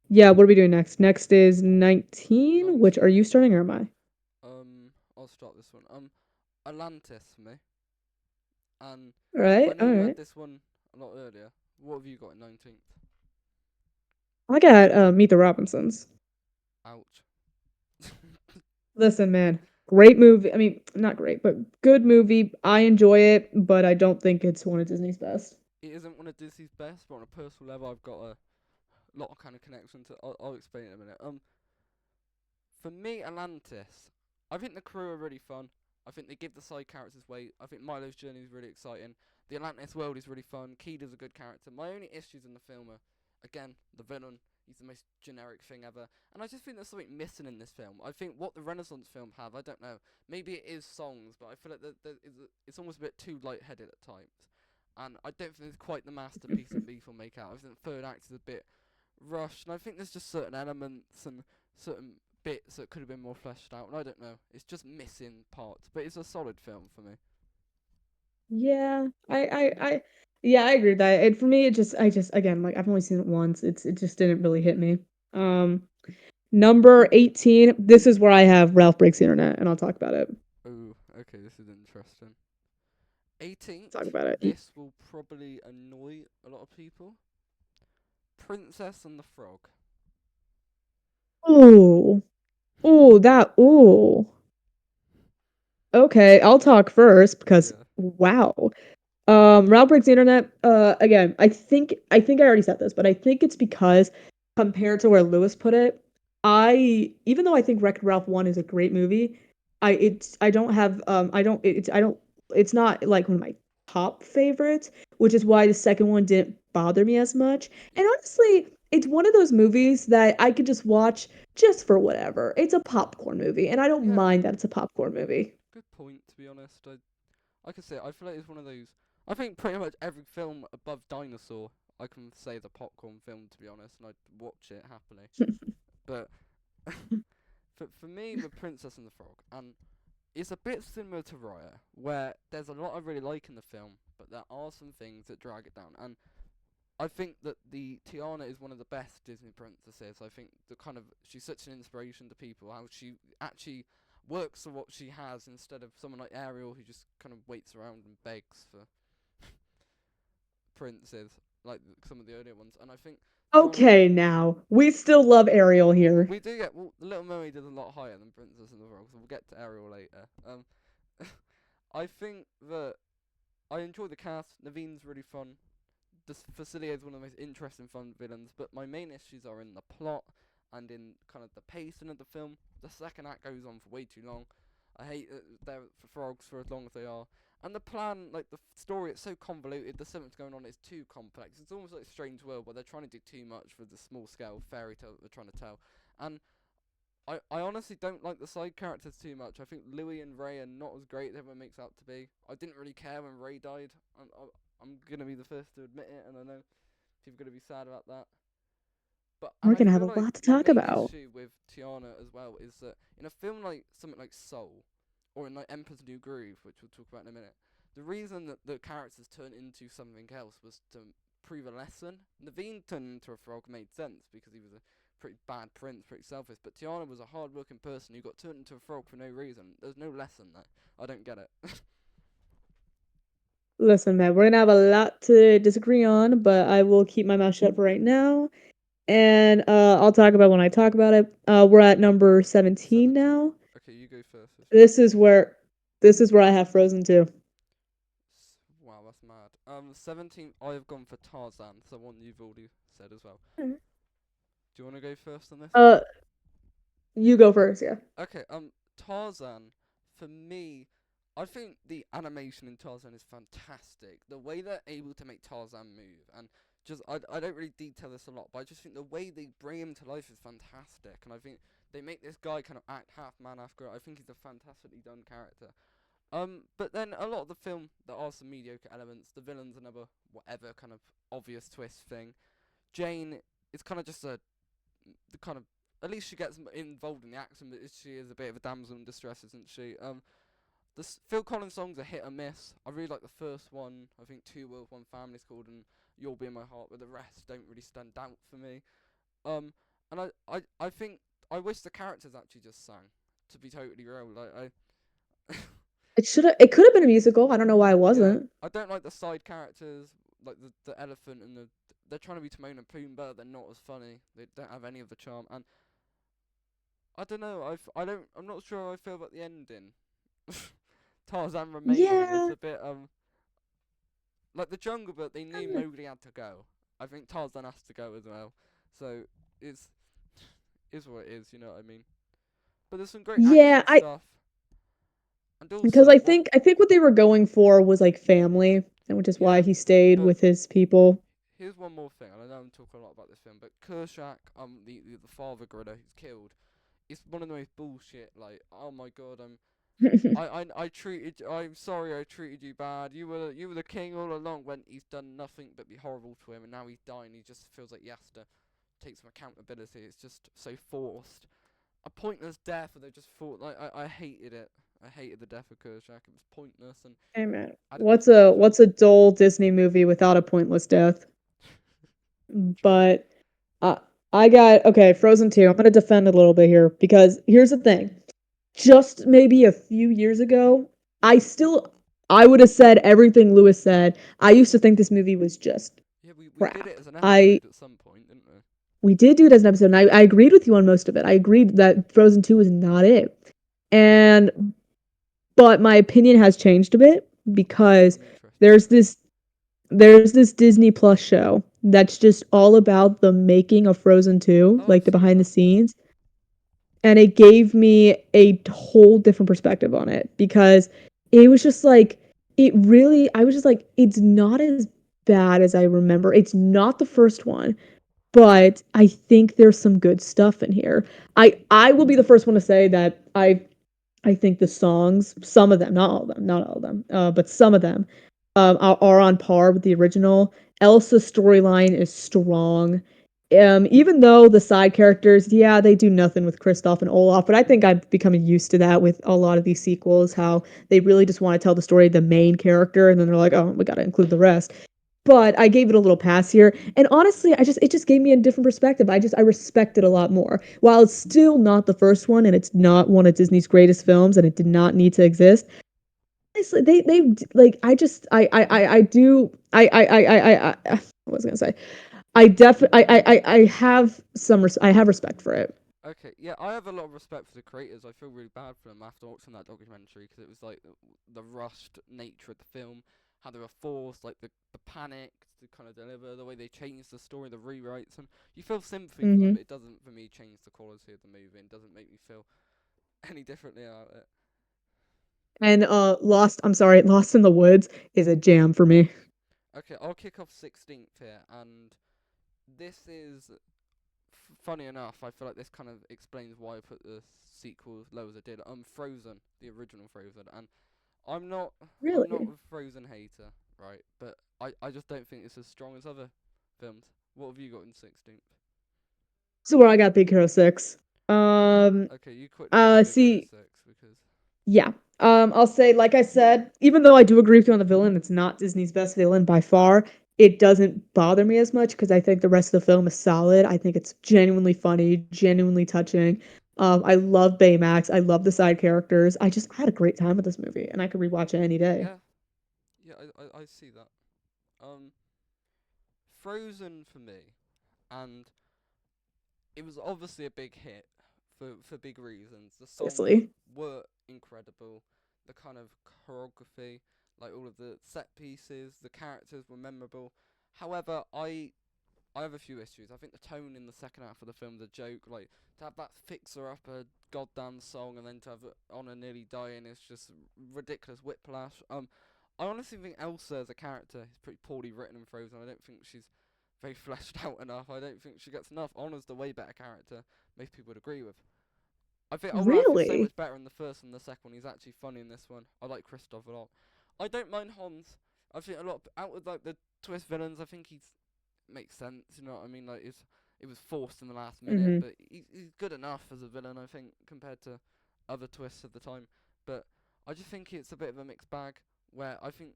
yeah, what are we doing next? Next is 19, which are 19. you starting or am I? I'll start this one. Atlantis for me. And All right, I know all you had right. this one a lot earlier. What have you got in 19th? I got Meet the Robinsons. Ouch. Listen, man, great movie. I mean, not great, but good movie. I enjoy it, but I don't think it's one of Disney's best. It isn't one of Disney's best, but on a personal level, I've got a lot of kind of connection to. I'll explain it in a minute. For me, Atlantis, I think the crew are really fun. I think they give the side characters weight. I think Milo's journey is really exciting. The Atlantis world is really fun. Kida's a good character. My only issues in the film are, again, the villain. He's the most generic thing ever. And I just think there's something missing in this film. I think what the Renaissance film have, I don't know. Maybe it is songs, but I feel like it's almost a bit too light-headed at times. And I don't think it's quite the masterpiece that Beef will make out. I think the third act is a bit rushed. And I think there's just certain elements and certain bits that could have been more fleshed out, and I don't know. It's just missing parts, but it's a solid film for me. Yeah, yeah, I agree with that. For me, again, like I've only seen it once. It just didn't really hit me. Um, Number 18. This is where I have Ralph Breaks the Internet, and I'll talk about it. Oh, okay, this is interesting. Talk 18th, about it. this will probably annoy a lot of people. Princess and the Frog. Ooh, ooh. Okay, I'll talk first because Yeah. wow. Ralph Breaks the Internet. Again, I think I already said this, but I think it's because compared to where Lewis put it, even though I think Wreck-It Ralph 1 is a great movie, I don't have I don't it's not like one of my top favorites, which is why the second one didn't bother me as much. And honestly, it's one of those movies that I could just watch just for whatever. It's a popcorn movie, and I don't Yeah, mind that it's a popcorn movie. good point, to be honest. I can say, I feel like it's one of those. I think pretty much every film above Dinosaur, I can say the popcorn film, to be honest, and I'd watch it happily. But for me, with Princess and the Frog, and it's a bit similar to Raya, where there's a lot I really like in the film, but there are some things that drag it down. And I think that the Tiana is one of the best Disney princesses. I think the kind of she's such an inspiration to people. How she actually works for what she has instead of someone like Ariel who just kind of waits around and begs for princes, like some of the earlier ones. And I think Tiana's Okay, now we still love Ariel here. we do get the Little Mermaid is a lot higher than Princess and the Frog, so we'll get to Ariel later. I think that I enjoy the cast. Naveen's really fun. Facilier is one of the most interesting fun villains, but my main issues are in the plot and in kind of the pacing of the film. The second act goes on for way too long. I hate that they're for frogs for as long as they are. And the plan, like the story, it's so convoluted. The something's going on is too complex. It's almost like a Strange World where they're trying to do too much for the small scale fairy tale that they're trying to tell. And I honestly don't like the side characters too much. I think Louis and Ray are not as great as everyone makes out to be. I didn't really care when Ray died. I'm gonna be the first to admit it, and I know people are gonna be sad about that. But We're and I gonna have feel a like lot to my talk main about. issue with Tiana as well is that in a film like something like Soul, or in like Emperor's New Groove, which we'll talk about in a minute, the reason that the characters turn into something else was to prove a lesson. Naveen turned into a frog made sense because he was a pretty bad prince, pretty selfish. But Tiana was a hard-working person who got turned into a frog for no reason. There's no lesson there. I don't get it. Listen, man, we're gonna have a lot to disagree on, but I will keep my mouth shut for right now. And I'll talk about when I talk about it. We're at number 17 17. now. Okay, you go first this week. This is where this is where I have Frozen 2. Wow, that's mad. 17. I have gone for Tarzan, so one you've already said as well. Do you want to go first on this one? Uh, you go first, yeah. Okay. Tarzan, for me, I think the animation in Tarzan is fantastic. The way they're able to make Tarzan move, and just I don't really detail this a lot, but I just think the way they bring him to life is fantastic. And I think they make this guy kind of act half man, half girl. I think he's a fantastically done character. But then a lot of the film, there are some mediocre elements. The villain's another whatever kind of obvious twist thing. Jane is kind of just the kind of, at least she gets involved in the action, but she is a bit of a damsel in distress, isn't she? Phil Collins songs are hit or miss. I really like the first one. I think Two Worlds, One Family's called, and You'll Be in My Heart, but the rest don't really stand out for me. Um, and I think I wish the characters actually just sang. To be totally real, like I, It could have been a musical. I don't know why it yeah, wasn't. I don't like the side characters, like the elephant and they're trying to be Timon and Pumbaa. They're not as funny. They don't have any of the charm, and I don't know. I'm not sure how I feel about the ending. Tarzan remaining. It's Yeah. a bit like the Jungle Book. They knew Mowgli had to go. I think Tarzan has to go as well. So it's is what it is. You know what I mean? But there's some great Yeah, action stuff, and because also I think what they were going for was like family, and which is why yeah, he stayed but with his people. here's one more thing, and I know I'm talking a lot about this film, but Kershak, the father gorilla who's killed, it's one of the most bullshit. Like, oh my god, I treated. I'm sorry, I treated you bad. You were the king all along. When he's done nothing but be horrible to him, and now he's dying. He just feels like he has to take some accountability. It's just so forced. A pointless death, and they just thought like I hated it. I hated the death of Kershak. It was pointless, and Hey man, added nothing to the film. what's a dull Disney movie without a pointless death? True. But uh, I got okay, Frozen 2. I'm gonna defend a little bit here because here's the thing. Just maybe a few years ago, I still I would have said everything Lewis said. I used to think this movie was just Yeah, we did crap. it as an I episode at some point, didn't we? We did do it as an episode, and I agreed with you on most of it. I agreed that Frozen 2 was not it. And but my opinion has changed a bit because I'm interested to there's know. this there's this Disney Plus show that's just all about the making of Frozen 2, Oh, I've like the seen behind the that. scenes. And it gave me a whole different perspective on it because it was just like it really I was just like it's not as bad as I remember. It's not the first one, but I think there's some good stuff in here. I will be the first one to say that I think the songs, some of them, not all of them, not all of them, but some of them, are on par with the original. Elsa's storyline is strong. Even though the side characters, yeah, they do nothing with Kristoff and Olaf, but I think I'm becoming used to that with a lot of these sequels, how they really just want to tell the story of the main character, and then they're like, oh, we got to include the rest. But I gave it a little pass here, and honestly, it just gave me a different perspective. I respect it a lot more. While it's still not the first one, and it's not one of Disney's greatest films, and it did not need to exist. Honestly, they like I do I was gonna say I have I have respect for it. Okay, yeah, I have a lot of respect for the creators. I feel really bad for them after watching that documentary because it was like the rushed nature of the film, how they were forced, like the panic to kind of deliver, the way they changed the story, the rewrites, and you feel sympathy for them, Hmm. but it doesn't for me change the quality of the movie and doesn't make me feel any differently about it. And I'm sorry, Lost in the Woods is a jam for me. Okay, I'll kick off 16th here, and this is funny enough. I feel like this kind of explains why I put the sequel as low as I did. Frozen, the original Frozen, and I'm not I'm not Really? a Frozen hater, right? But I just don't think it's as strong as other films. What have you got in 16th? So where I got Big Hero 6. Um Okay, you quickly go to Big Hero see 6 because Yeah. I'll say, like I said, even though I do agree with you on the villain, it's not Disney's best villain by far. It doesn't bother me as much because I think the rest of the film is solid. I think it's genuinely funny, genuinely touching. I love Baymax. I love the side characters. I had a great time with this movie, and I could rewatch it any day. yeah, yeah, I see that. Um, Frozen for me, and it was obviously a big hit for big reasons. The songs Obviously. were incredible. The kind of choreography, like all of the set pieces, the characters were memorable. However, I have a few issues. I think the tone in the second half of the film, the joke, like to have that fixer upper goddamn song, and then to have Honor nearly dying is just ridiculous whiplash. I honestly think Elsa as a character is pretty poorly written in Frozen. I don't think she's very fleshed out enough. I don't think she gets enough. Honor's the way better character. Most people would agree with. I think Olaf is so Really? much better in the first than the second one. He's actually funny in this one. I like Kristoff a lot. I don't mind Hans. I think a lot out of like the twist villains. I think he's makes sense. You know what I mean? Like it was forced in the last minute, Hmm. but he's good enough as a villain. I think compared to other twists of the time. But I just think it's a bit of a mixed bag where I think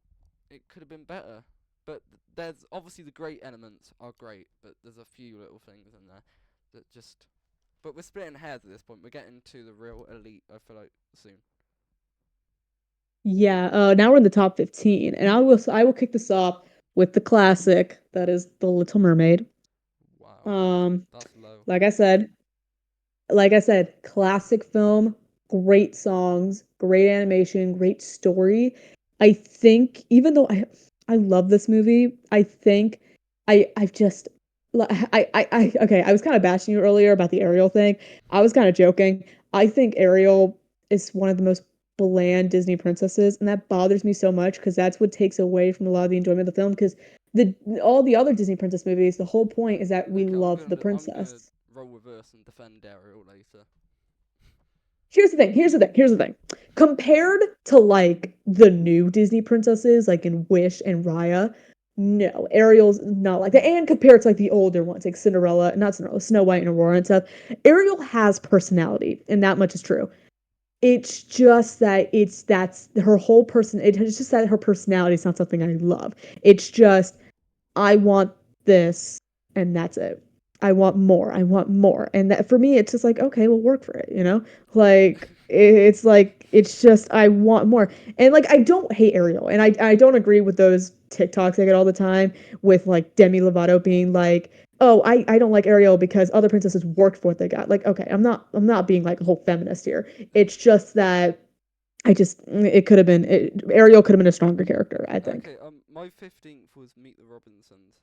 it could have been better. But there's obviously the great elements are great, but there's a few little things in there that just. But we're splitting hairs at this point. We're getting to the real elite. I feel like soon. Yeah, now we're in the top 15, and I will kick this off with the classic that is The Little Mermaid. Wow, Um, that's low. like I said, classic film, great songs, great animation, great story. I think even though I love this movie, I think I've just okay, I was kind of bashing you earlier about the Ariel thing. I was kind of joking. I think Ariel is one of the most bland Disney princesses, and that bothers me so much because that's what takes away from a lot of the enjoyment of the film because the all the other Disney princess movies, the whole point is that we Okay, love the I'm gonna princess. roll reverse and defend Ariel later. Here's the thing. Compared to like the new Disney princesses, like in Wish and Raya, no, Ariel's not like that. And compared to like the older ones, like Cinderella, not Cinderella, Snow White and Aurora and stuff, Ariel has personality, and that much is true. It's just that that's her whole person. It's just that her personality is not something I love. It's just I want this, and that's it. I want more. I want more. And that for me, it's just like, okay, we'll work for it, you know? It's like it's just I want more. And like I don't hate Ariel. And I don't agree with those TikToks I get all the time with like Demi Lovato being like, oh, I don't like Ariel because other princesses worked for what they got. Like, okay, I'm not being like a whole feminist here. It's just that it could have been Ariel could have been a stronger character, I think. Okay, my 15th was Meet the Robinsons.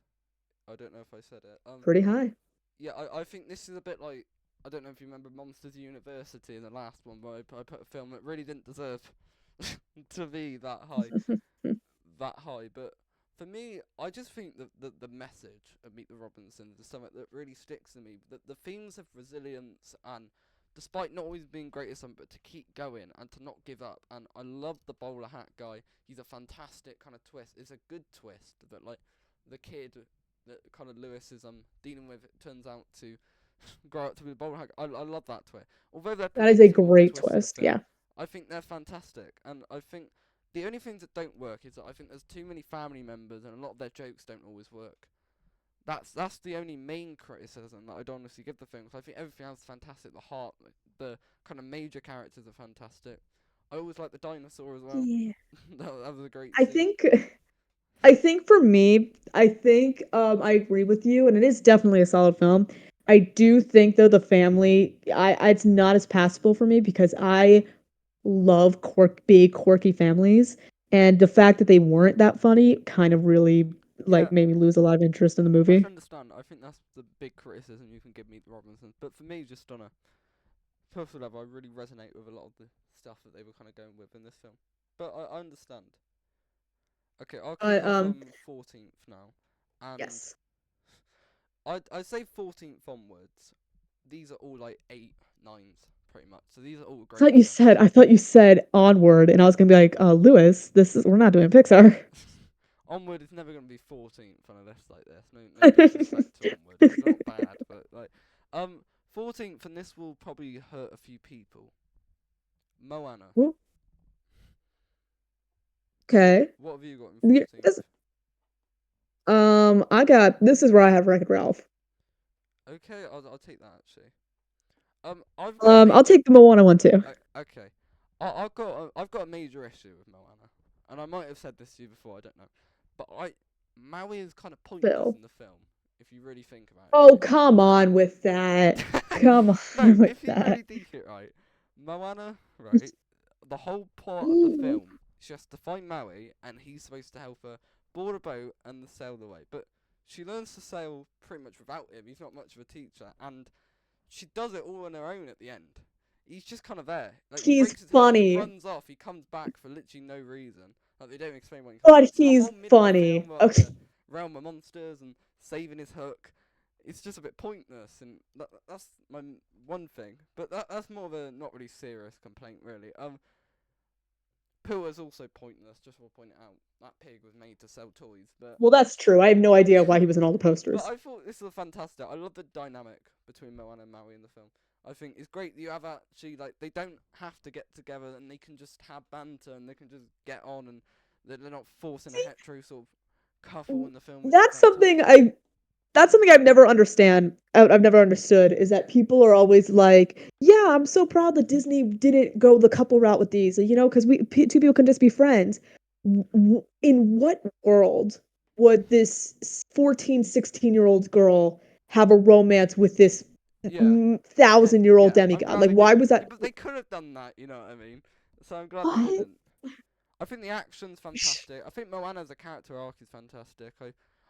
I don't know if I said it. Pretty high. Yeah, I think this is a bit like I don't know if you remember Monsters University in the last one, where I put a film that really didn't deserve to be that high. But for me, I just think that the message of Meet the Robinsons is something that really sticks to me. The themes of resilience and despite not always being great at something, but to keep going and to not give up. And I love the bowler hat guy. He's a fantastic kind of twist. It's a good twist that like the kid that kind of Lewis is dealing with turns out to grow up to be a bowler hat. I love that twist. Although they're That is a predictable, the great twists of the twist. film, Yeah. I think they're fantastic. And I think the only things that don't work is that I think there's too many family members and a lot of their jokes don't always work. That's the only main criticism that I'd honestly give the film. 'Cause I think everything else is fantastic. The heart, the kind of major characters are fantastic. I always like the dinosaur as well. Yeah. That was a great I scene. think I think for me, I think I agree with you, and it is definitely a solid film. I do think though the family, it's not as passable for me because I love big quirky families, and the fact that they weren't that funny kind of really Yeah, like made me lose a lot of interest in the I can movie. understand. I think that's the big criticism you can give me, the Robinsons. But for me, just on a personal level, I really resonate with a lot of the stuff that they were kind of going with in this film. But I understand. Okay, I'll kick But off 14th now, and yes. I say 14th onwards. These are all like 8, 9s pretty much. So these are all great films. I thought you said Onward, and I was gonna be like, Lewis, we're not doing Pixar. Onward is never going to be 14th on a list like this. No disrespect to Onward. It's not bad, but like 14th, and this will probably hurt a few people. Moana. Okay. What have you got in Yeah, 14th? I got this is where I have Wreck-It Ralph. Okay, I'll take that actually. I've got a I'll major. take the Moana one too. Okay, I've got a major issue with Moana, and I might have said this to you before. I don't know, but Maui is kind of pointless Bill. in the film if you really think about Oh, come on with that. it. Come No, on with if you that. really think it right, Moana, right, the whole plot of the film is just to find Maui, and he's supposed to help her board a boat and sail away. But She learns to sail pretty much without him. He's not much of a teacher, and she does it all on her own at the end. He's just kind of there. Like he He's breaks his heart, he funny, runs off, he comes back for literally no reason. Like they don't explain why he comes back. but So the he's whole middle of the funny. film about Okay. the realm of monsters and saving his hook, it's just a bit pointless, and that's my one thing. But that's more of a not really serious complaint, really. Pooh is also pointless. Just will point it out. That pig was made to sell toys, but Well, that's true. I have no idea why he was in all the but posters. I thought this was fantastic. I love the dynamic between Moana and Maui in the film. I think it's great that you have actually like they don't have to get together and they can just have banter and they can just get on and they're not forcing a See, hetero sort of couple in the film, which is that's something fantastic. I've never understand. I've never understood is that people are always like, "Yeah, I'm so proud that Disney didn't go the couple route with these." You know, because two people can just be friends. In what world would this 14, 16-year-old girl have a romance with this Yeah, 1,000-year-old yeah. I'm demigod? glad Like, they why didn't. was Yeah, that? but they could have done that. You know what I mean? So I'm glad they What? didn't. I think the action's fantastic. I think Moana as a character arc is fantastic.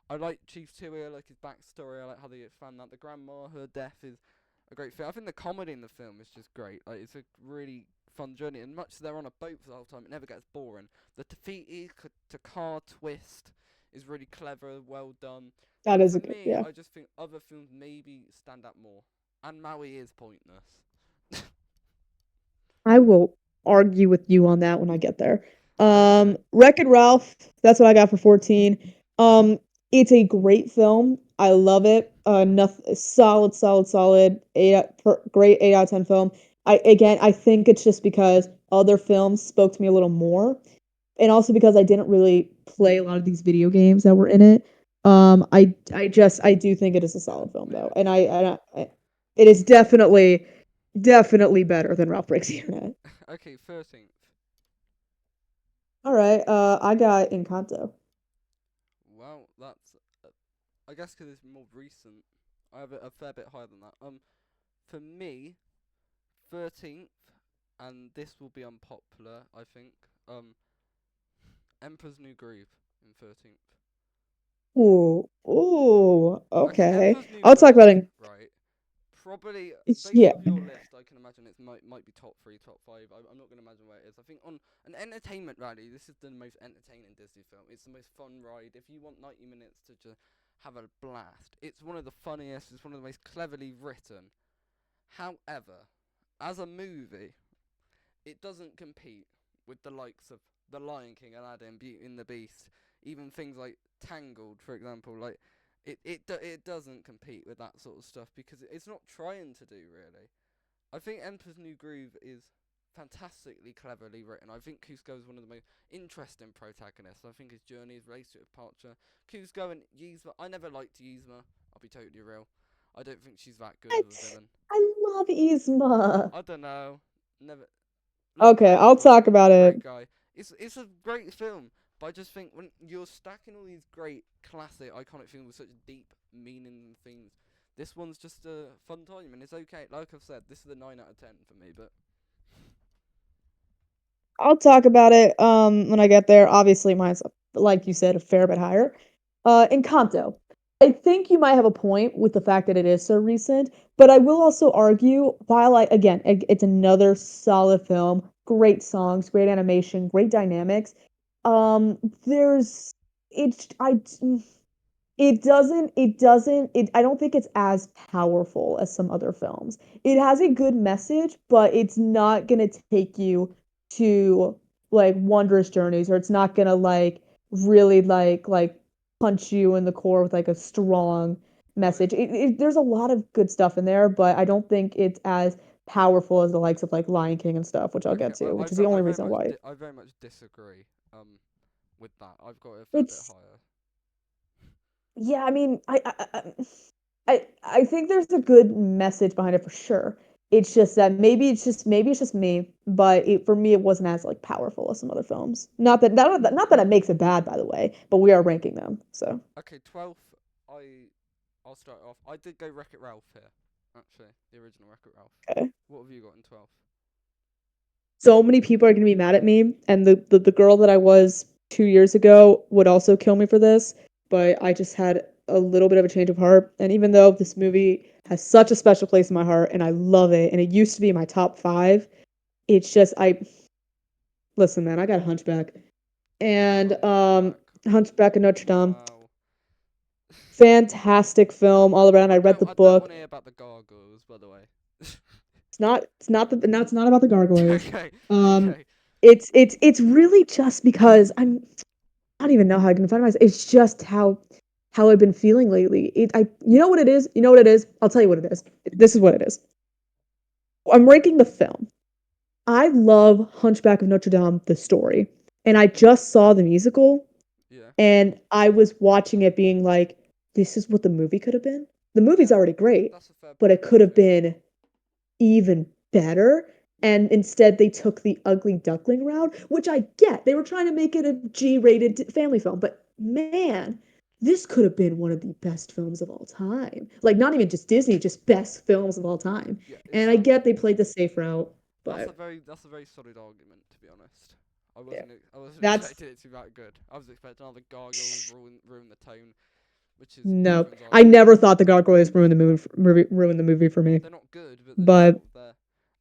I like Chief Tui. I like his backstory. I like how they expand that. The grandma, her death is a great fit. I think the comedy in the film is just great. Like it's a really fun journey, and much as they're on a boat for the whole time, it never gets boring. The Tafiti to car twist is really clever, well done. That But is for a good, me, yeah. I just think other films maybe stand out more. And Maui is pointless. I will argue with you on that when I get there. Okay. Wreck-It Ralph, that's what I got for 14. Um, it's a great film. I love it. Nothing, solid, solid, solid. Great 8 out of 10 film. I think it's just because other films spoke to me a little more, and also because I didn't really play a lot of these video games that were in it. I do think it is a solid film though, Yeah, and yeah. it is definitely better than Ralph Breaks the Internet. Okay, 13th. All right, I got Encanto. Well, that's. I guess because it's more recent, I have it a fair bit higher than that. For me, 13th, and this will be unpopular, I think. Emperor's New Groove in 13th. Ooh, Okay, okay. Emperor's New I'll talk about Groove, it. right? Probably based Yeah, off your list, I can imagine it might be top three, top five. I'm not gonna imagine where it is. I think on an entertainment value, this is the most entertaining Disney film. It's the most fun ride. If you want 90 minutes to just have a blast, it's one of the funniest. It's one of the most cleverly written. However, as a movie, it doesn't compete with the likes of The Lion King, Aladdin, Beauty and the Beast, even things like Tangled, for example. Like, it doesn't compete with that sort of stuff because it's not trying to do really. I think Emperor's New Groove is fantastically cleverly written. I think Kuzco is one of the most interesting protagonists. I think his journey, his race to departure. Kuzco and Yzma. I never liked Yzma. I'll be totally real. I don't think she's that good of a what? villain. I love Yzma. I don't know. Never. Love Okay, I'll Kuzco, talk about it. great guy. It's a great film, but I just think when you're stacking all these great classic iconic films with such deep meaning and themes, this one's just a fun time and it's okay. Like I've said, this is a 9 out of 10 for me. But I'll talk about it when I get there. Obviously, mine's like you said, a fair bit higher. Encanto. I think you might have a point with the fact that it is so recent, but I will also argue while it's another solid film, great songs, great animation, great dynamics. There's it's I I don't think it's as powerful as some other films. It has a good message, but it's not gonna take you to like wondrous journeys, or it's not gonna like really punch you in the core with like a strong wait, message. There's a lot of good stuff in there, but I don't think it's as powerful as the likes of like Lion King and stuff, which I'll okay, get to, which is the only reason why. I very much disagree. With that, I've got it a fair bit It's higher. Yeah, I mean, I think there's a good message behind it for sure. It's just that maybe it's just me, but for me it wasn't as like powerful as some other films. Not that it makes it bad, by the way, but we are ranking them. So Okay, 12th. I'll start off. I did go Wreck It Ralph here. Actually, the original Wreck It Ralph. okay. What have you got in 12th? So many people are gonna be mad at me, and the girl that I was 2 years ago would also kill me for this, but I just had a little bit of a change of heart. And even though this movie has such a special place in my heart and I love it, and it used to be my top five, it's just I listen, man, I got a Hunchback. And Hunchback. Hunchback of Notre Dame. Wow. Fantastic film all around. I read the I don't book. want to hear about the gargoyles, by the way. It's not the no, it's not about the gargoyles. Okay. Um Okay. it's really just because I don't even know how I can find myself. It's just how I've been feeling lately. You know what it is? You know what it is? I'll tell you what it is. This is what it is. I'm ranking the film. I love Hunchback of Notre Dame, the story. And I just saw the musical Yeah. and I was watching it being like, this is what the movie could have been. The movie's Yeah. already great, That's a fair but it point, could have actually. been even better. And instead, they took the ugly duckling route, which I get. They were trying to make it a G rated family film, but man, this could have been one of the best films of all time. Like, not even just Disney, just best films of all time. Yeah. And It's I get they played the safe route, but that's a very solid argument, to be honest. yeah. I wasn't That's expecting it to be that good. I was expecting all the gargoyles ruin the tone, which is no. everyone's I argument. never thought the Gargoyles ruined the movie for me. They're not good, but they're just But sort of there.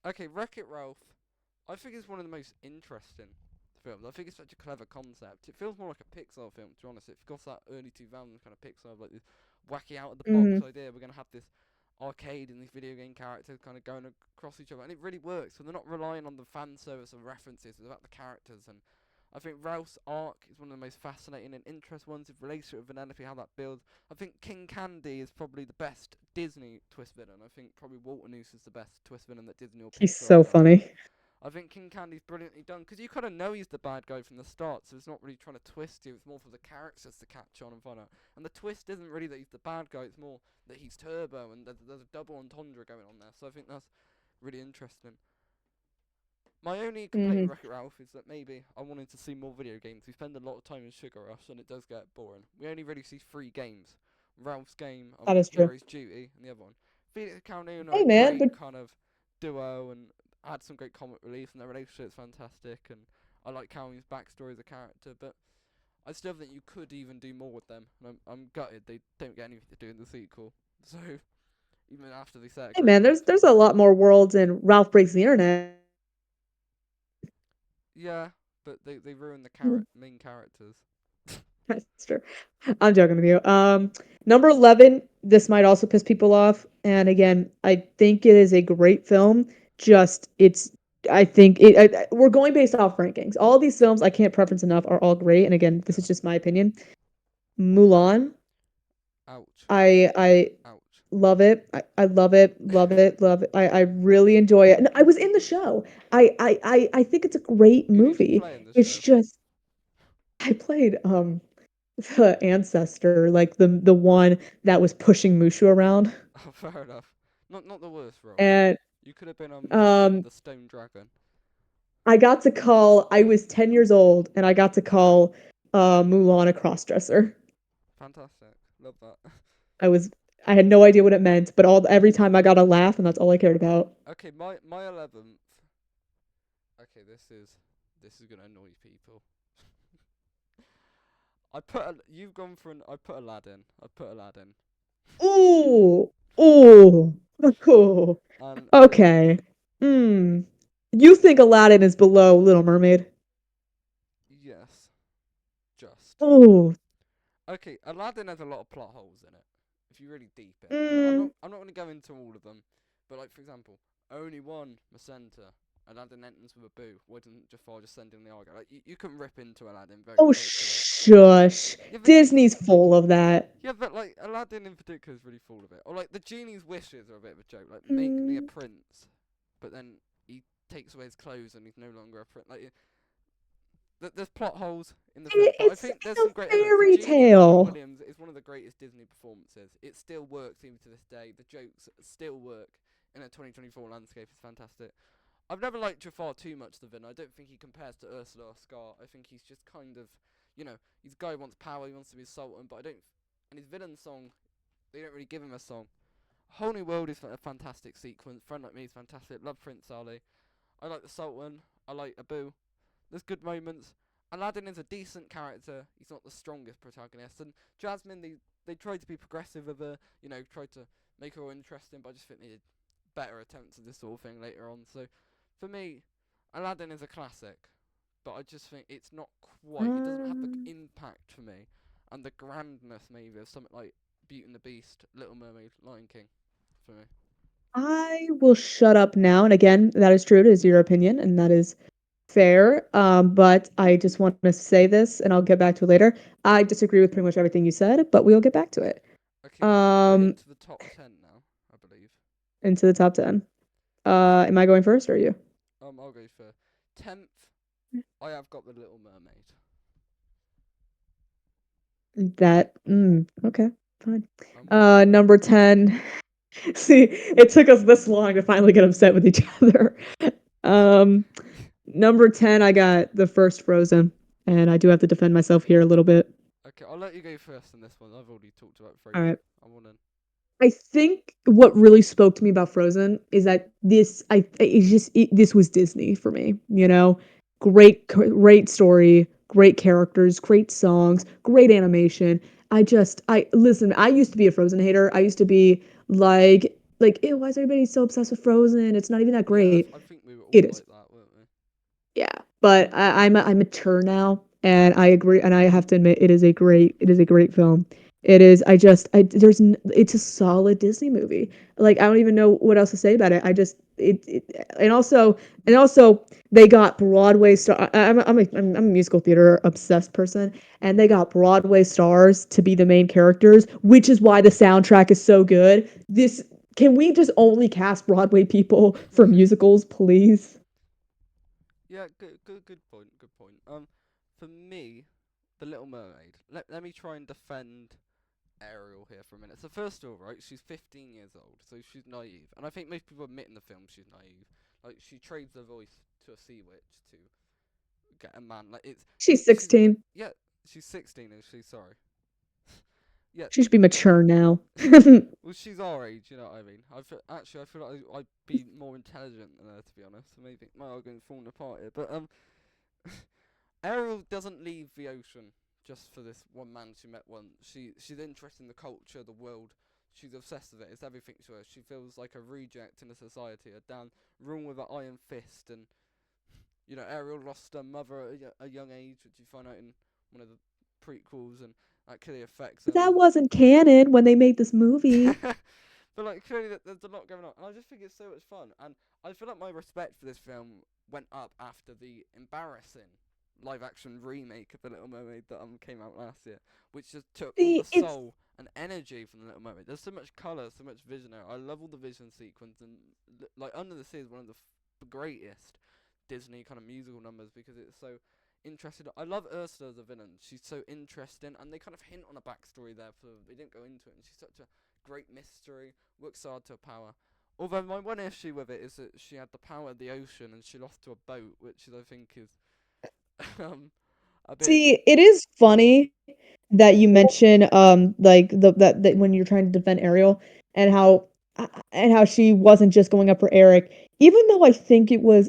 Okay, Wreck It Ralph. I think it's one of the most interesting films. I think it's such a clever concept. It feels more like a Pixar film, to be honest. It's got that early 2000s kind of Pixar, like this wacky out of the box mhm, idea. We're gonna have this arcade and these video game characters kind of going across each other, and it really works. So they're not relying on the fan service of references. It's about the characters, and I think Ralph's arc is one of the most fascinating and interesting ones. His relationship with Vanellope, how that builds. I think King Candy is probably the best Disney twist villain. I think probably Walt is the best twist villain that Disney or he's Pixar so have done. funny. I think King Candy's brilliantly done because you kind of know he's the bad guy from the start, so it's not really trying to twist you. It's more for the characters to catch on and find out. And the twist isn't really that he's the bad guy; it's more that he's Turbo, and there's a double entendre going on there. So I think that's really interesting. My only complaint with Mhm, Wreck-It Ralph is that maybe I wanted to see more video games. We spend a lot of time in Sugar Rush, and it does get boring. We only really see 3 games: Ralph's game, that is true. Hero's Duty, and the other one. Felix and Calhoun are Hey a man, great but kind of duo, and had some great comic relief, and their relationship's fantastic. And I like Calhoun's backstory as a character, but I still think you could even do more with them. And I'm gutted they don't get anything to do in the sequel. So even after they set a hey great man, pace there's for a it. lot more worlds in Ralph Breaks the Internet. Yeah, but they ruin the Mhm. main characters. That's true. I'm joking with you. Number 11, this might also piss people off. And again, I think it is a great film. Just, I think we're going based off rankings. All these films I can't preference enough are all great. And again, this Yeah. is just my opinion. Mulan, Ouch. I Ouch. love it. I love it, love it, love it. I really enjoy it. And I was in the show. I think it's a great Who did you movie. play in the It's show? just I played the ancestor, like the one that was pushing Mushu around. Oh, fair enough. Not the worst role. And You could have been um the Stone Dragon. I was 10 years old and I got to call Mulan a crossdresser. Fantastic. Love that. I was I had no idea what it meant, but all every time I got a laugh and that's all I cared about. Okay, my 11th. Okay, this is gonna annoy people. You've gone for an. I put Aladdin. I put Aladdin. Ooh. Ooh. Cool. And okay, Okay. Hmm. You think Aladdin is below Little Mermaid? yes, just. Ooh. Okay, Aladdin has a lot of plot holes in it. If you really deep it, and Mm. I'm not going to go into all of them, but like for example, only one Macenta. Aladdin enters with a boo. Why didn't Jafar just send him the Argo? Like you can rip into Aladdin very Oh quickly. shush. Yeah, but Disney's full of that. yeah, but like Aladdin in particular is really full of it. Or like the genie's wishes are a bit of a joke. Like make me a Mm. prince, but then he takes away his clothes and he's no longer a prince. Like there's plot holes in the film, but I think there's It's some a great elements. The fairy genie in Robin tale. Williams is one of the greatest Disney performances. It still works even to this day. The jokes still work in a 2024 landscape. It's fantastic. I've never liked Jafar too much, the villain. I don't think he compares to Ursula or Scar. I think he's just kind of, he's a guy who wants power, he wants to be a sultan, but I don't. And his villain song, they don't really give him a song. Whole New World is a fantastic sequence. Friend Like Me is fantastic. Love Prince Ali. I like the Sultan. I like Abu. There's good moments. Aladdin is a decent character. He's not the strongest protagonist. And Jasmine, they tried to be progressive with her, tried to make her all interesting, but I just think they did better attempts at this sort of thing later on. So for me, Aladdin is a classic, but I just think it's not quite. It doesn't have the Um, impact for me and the grandness maybe of something like Beauty and the Beast, Little Mermaid, Lion King for me. I will shut up now. And again, that is true. It is your opinion, and that is fair. But I just want to say this, and I'll get back to it later. I disagree with pretty much everything you said, but we'll get back to it. Okay, we're Um, into the top 10 now, I believe. into the top 10. So Am I going first or are you? I'll go for 10th. I have got the Little Mermaid. Okay, fine. What have you got? Number 10. See, it took us this long to finally get upset with each other. Um, Number 10, I got the first Frozen, and I do have to defend myself here a little bit. Okay, I'll let you go first on this one. I've already talked about All Frozen. right. I want to. I think what really spoke to me about Frozen is that this was Disney for me, you know? Great story, great characters, great songs, great animation. I listen, I used to be a Frozen hater. I used to be like, ew, why is everybody so obsessed with Frozen? It's not even that Yeah, great. I think we were It all is. like that, weren't we? Yeah, but I'm mature now, and I agree, and I have to admit it is a great film. It is. I just I there's it's a solid Disney movie. Like I don't even know what else to say about it. I just it and also they got Broadway star. I'm a musical theater obsessed person, and they got Broadway stars to be the main characters, which is why the soundtrack is so good. This Can we just only cast Broadway people for musicals, please? Yeah, good point, good point. For me, The Little Mermaid. Let me try and defend Ariel here for a minute. So first of all, right, she's 15 years old, so she's naive, and I think most people admit in the film she's naive. Like she trades her voice to a sea witch to get a man. Like She's she's 16. yeah, she's 16, is she? Sorry. Yeah, She should be mature now. well, she's our age, you know what I mean. Actually, I feel like I'd be more intelligent than her, to be honest. So maybe my argument's falling apart here, but Ariel doesn't leave the ocean just for this one man she met once. She's interested in the culture, the world. She's obsessed with it. It's everything to her. She feels like a reject in a society, a down, ruled with an iron fist. And Ariel lost her mother at a young age, which you find out in one of the prequels, and that clearly affects her. That wasn't canon when they made this movie. But like clearly there's a lot going on, and I just think it's so much fun. And I feel like my respect for this film went up after the embarrassing live action remake of The Little Mermaid that came out last year, which just took all the See, it's soul and energy from The Little Mermaid. There's so much colour, so much vision there. I love all the vision sequence, and like Under the Sea is one of the greatest Disney kind of musical numbers because it's so interested. I love Ursula as a villain. She's so interesting, and they kind of hint on a backstory there. For they didn't go into it, and she's such a great mystery. Works hard to her power. Although my one issue with it is that she had the power of the ocean and she lost to a boat, which I think is um a bit. See, it is funny that you mention like that when you're trying to defend Ariel and how she wasn't just going up for Eric, even though I think it was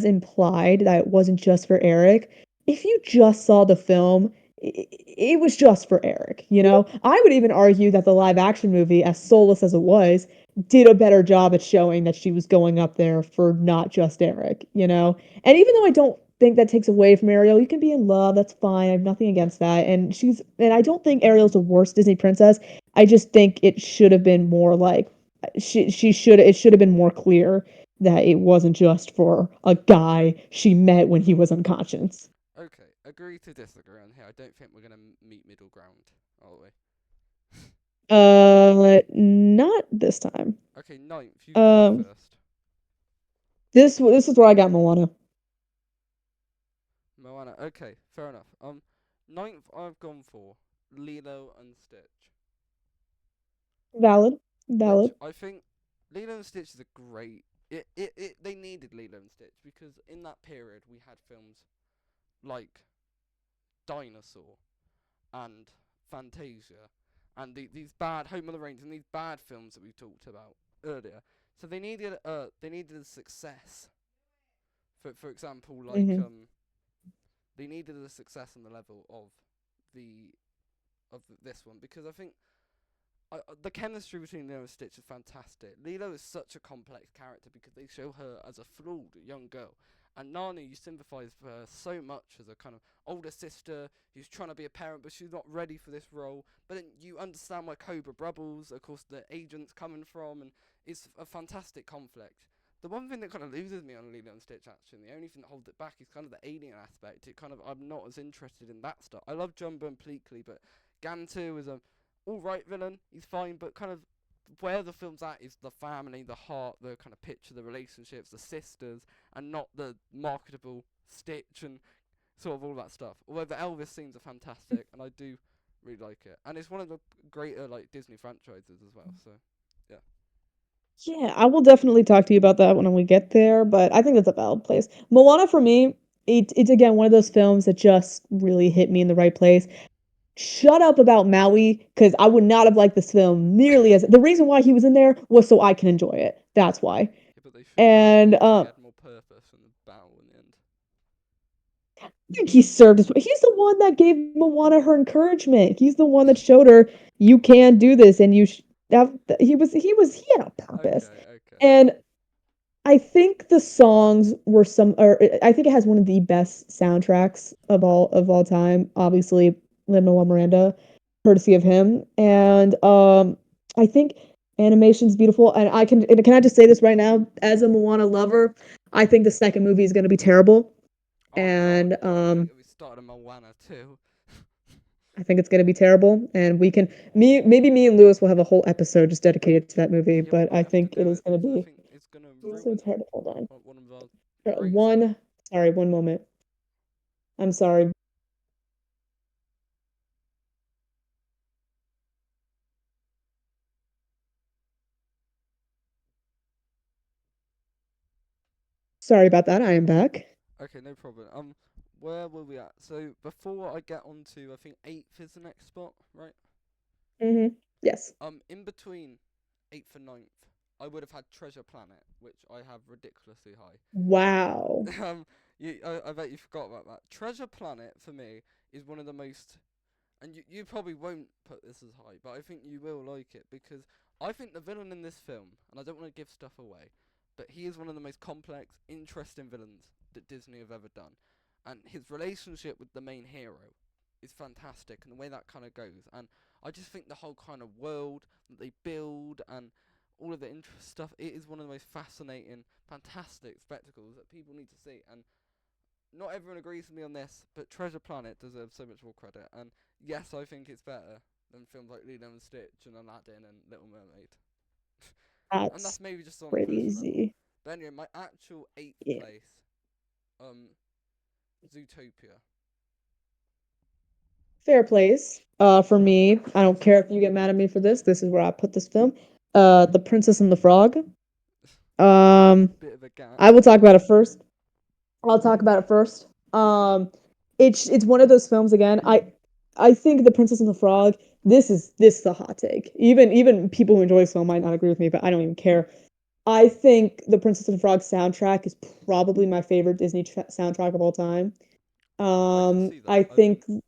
implied that it wasn't just for Eric. If you just saw the film, it was just for Eric, you know? I would even argue that the live action movie, as soulless as it was, did a better job at showing that she was going up there for not just Eric, you know? And even though I don't think that takes away from Ariel, you can be in love, that's fine. I have nothing against that. And I don't think Ariel's the worst Disney princess. I just think it should have been more like it should have been more clear that it wasn't just for a guy she met when he was unconscious. Okay, agree to disagree on here. I don't think we're gonna meet middle ground, are we? Not this time. Okay, ninth. You can go Um, first. this is where I got Moana. Moana. Okay, fair enough. Ninth. I've gone for Lilo and Stitch, Valid, which valid. I think Lilo and Stitch is a great. They needed Lilo and Stitch because in that period we had films like Dinosaur and Fantasia and these bad Home of the Range and these bad films that we talked about earlier. So they needed a success. For example, like Hmm. they needed a success on the level of the this one because I think the chemistry between Lilo and Stitch is fantastic. Lilo is such a complex character because they show her as a flawed young girl. And Nana, you sympathise with her so much as a kind of older sister who's trying to be a parent, but she's not ready for this role. But then you understand where Cobra Brubbles, of course, the agent's coming from, and it's a fantastic conflict. The one thing that kind of loses me on Lilo and Stitch, actually, and the only thing that holds it back is kind of the alien aspect. It kind of I'm not as interested in that stuff. I love Jumbo and Pleakley, but Gantu is a all right villain. He's fine, but kind of where the film's at is the family, the heart, the kind of picture, the relationships, the sisters, and not the marketable Stitch and sort of all that stuff. Although the Elvis scenes are fantastic, and I do really like it, and it's one of the greater like Disney franchises as well. So yeah, Yeah, I will definitely talk to you about that when we get there, but I think that's a valid place. Moana for me, it's again one of those films that just really hit me in the right place. Shut up about Maui, because I would not have liked this film nearly as the reason why he was in there was so I can enjoy it. That's why. yeah, but they should have made And him so he had more purpose in the battle in the end. I think he served his he's the one that gave Moana her encouragement. He's the one that showed her you can do this and that he had a purpose. Okay, okay. And I think the songs were some or I think it has one of the best soundtracks of all time. Obviously, Lin-Manuel Miranda, courtesy of him. And I think animation's beautiful. And can I just say this right now as a Moana lover, I think the second movie is going to be terrible. Oh God, And don't get me started on Moana too. I think it's going to be terrible. And we can maybe me and Lewis will have a whole episode just dedicated to that movie, Yeah, we but I might have to think it do is it going to because I be think it's gonna so ruin terrible. Hold on. one of our great segments. One, sorry, one moment. I'm sorry. Sorry about that. I am back. Okay, no problem. Where were we at? So before I get on to, I think eighth is the next spot, right? Yes. In between eighth and ninth, I would have had Treasure Planet, which I have ridiculously Wow. high. I bet you forgot about that. Treasure Planet for me is one of the most, and you probably won't put this as high, but I think you will like it because I think the villain in this film, and I don't want to give stuff away, but he is one of the most complex, interesting villains that Disney have ever done, and his relationship with the main hero is fantastic, and the way that kind of goes, and I just think the whole kind of world that they build and all of the interest stuff, it is one of the most fascinating, fantastic spectacles that people need to see, and not everyone agrees with me on this, but Treasure Planet deserves so much more credit. And yes, I think it's better than films like Lilo and Stitch and Aladdin and Little Mermaid. And That's that's maybe just on a personal level. crazy. But anyway, my actual eighth Yeah. place, um, Zootopia. Fair place. For me, I don't care if you get mad at me for this. This is where I put this film. The Princess and the Frog. Um, Bit of a gap. I will talk about it first. I'll talk about it first. It's one of those films again. I think The Princess and the Frog. This is a hot take. Even people who enjoy this film might not agree with me, but I don't even care. I think the Princess and the Frog soundtrack is probably my favorite Disney soundtrack of all time. I can see that. I I think. think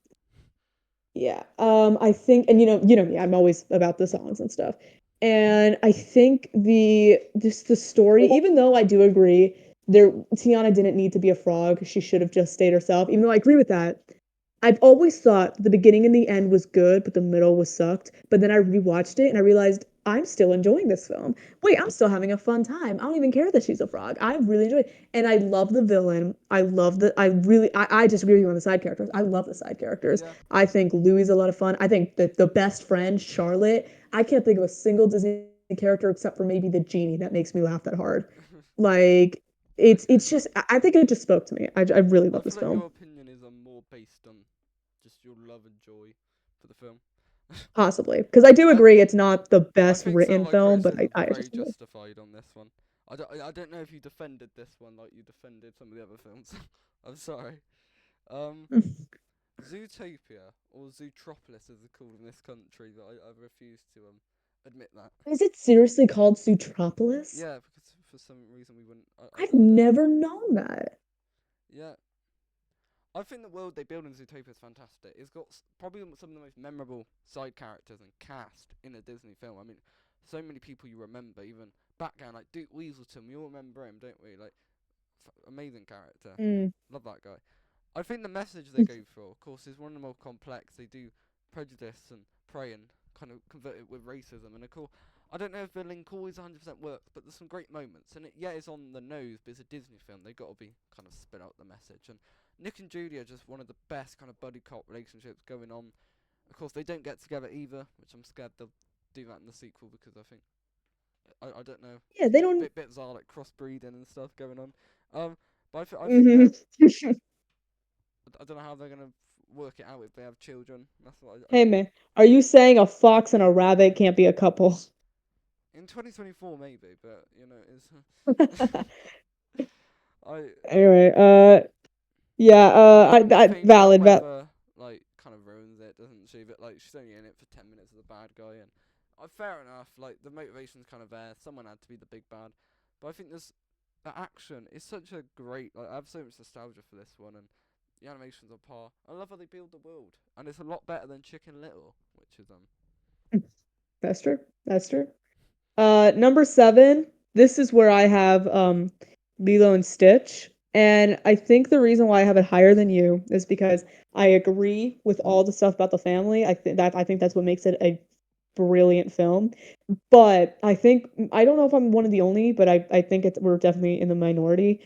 yeah. I think, and you know me, I'm always about the songs and stuff. And I think the story, even though I do agree Tiana didn't need to be a frog, she should have just stayed herself. Even though I agree with that, I've always thought the beginning and the end was good, but the middle was sucked. But then I rewatched it and I realized I'm still enjoying this film. Wait, I'm still having a fun time. I don't even care that she's a frog. I really enjoy it. And I love the villain. I just agree with you on the side characters. I love the side characters. Yeah. I think Louis is a lot of fun. I think the best friend, Charlotte, I can't think of a single Disney character except for maybe the genie that makes me laugh that hard. Like Okay. it's just I think it just spoke to me. I really I love this feel like film. your opinion is more based on just your love and joy for the film. Possibly, because I do I agree it's not the I best think some of written my film, but criticisms were I very just enjoy justified on this one. I don't know if you defended this one like you defended some of the other films. I'm sorry. Um, it. Zootopia or Zootropolis as it's called in this country, but I refuse to admit that. Is it seriously called Zootropolis? Yeah, because for some reason we wouldn't. I've I don't know. never known that. Yeah, I think the world they build in Zootopia is fantastic. It's got probably some of the most memorable side characters and cast in a Disney film. I mean, so many people you remember, even background like Duke Weaselton. We all remember him, don't we? Like, amazing character. Mm. Love that guy. I think the message they go for, of course, is one of the more complex. They do prejudice and prey and kind of convert it with racism. And of course, I don't know if the link always 100% works, but there's some great moments. And yeah, it's on the nose, but it's a Disney film. They got to be kind of spit out the message. And Nick and Judy are just one of the best kind of buddy cop relationships going on. Of course, they don't get together either, which I'm scared they'll do that in the sequel because I think I don't know, Yeah, they don't. bit bizarre like crossbreeding and stuff going on. But I think Hmm. they're I don't know how they're gonna work it out if they have children. That's what I Hey think. man, are you saying a fox and a rabbit can't be a couple? In 2024 maybe, but you know it's I Anyway, yeah, Courtney valid, However like kind of ruins it, doesn't she? But like she's only in it for 10 minutes as a bad guy, and fair enough. Like the motivation's kind of there. Someone had to be the big bad, but I think the action is such a great. Like I have so much nostalgia for this one, and the animations are par. I love how they build the world, and it's a lot better than Chicken Little, which is That's true. That's true. Number seven. This is where I have Lilo and Stitch, and I think the reason why I have it higher than you is because I agree with all the stuff about the family. I think that's what makes it a brilliant film. But I don't know if I'm one of the only, but I think we're definitely in the minority.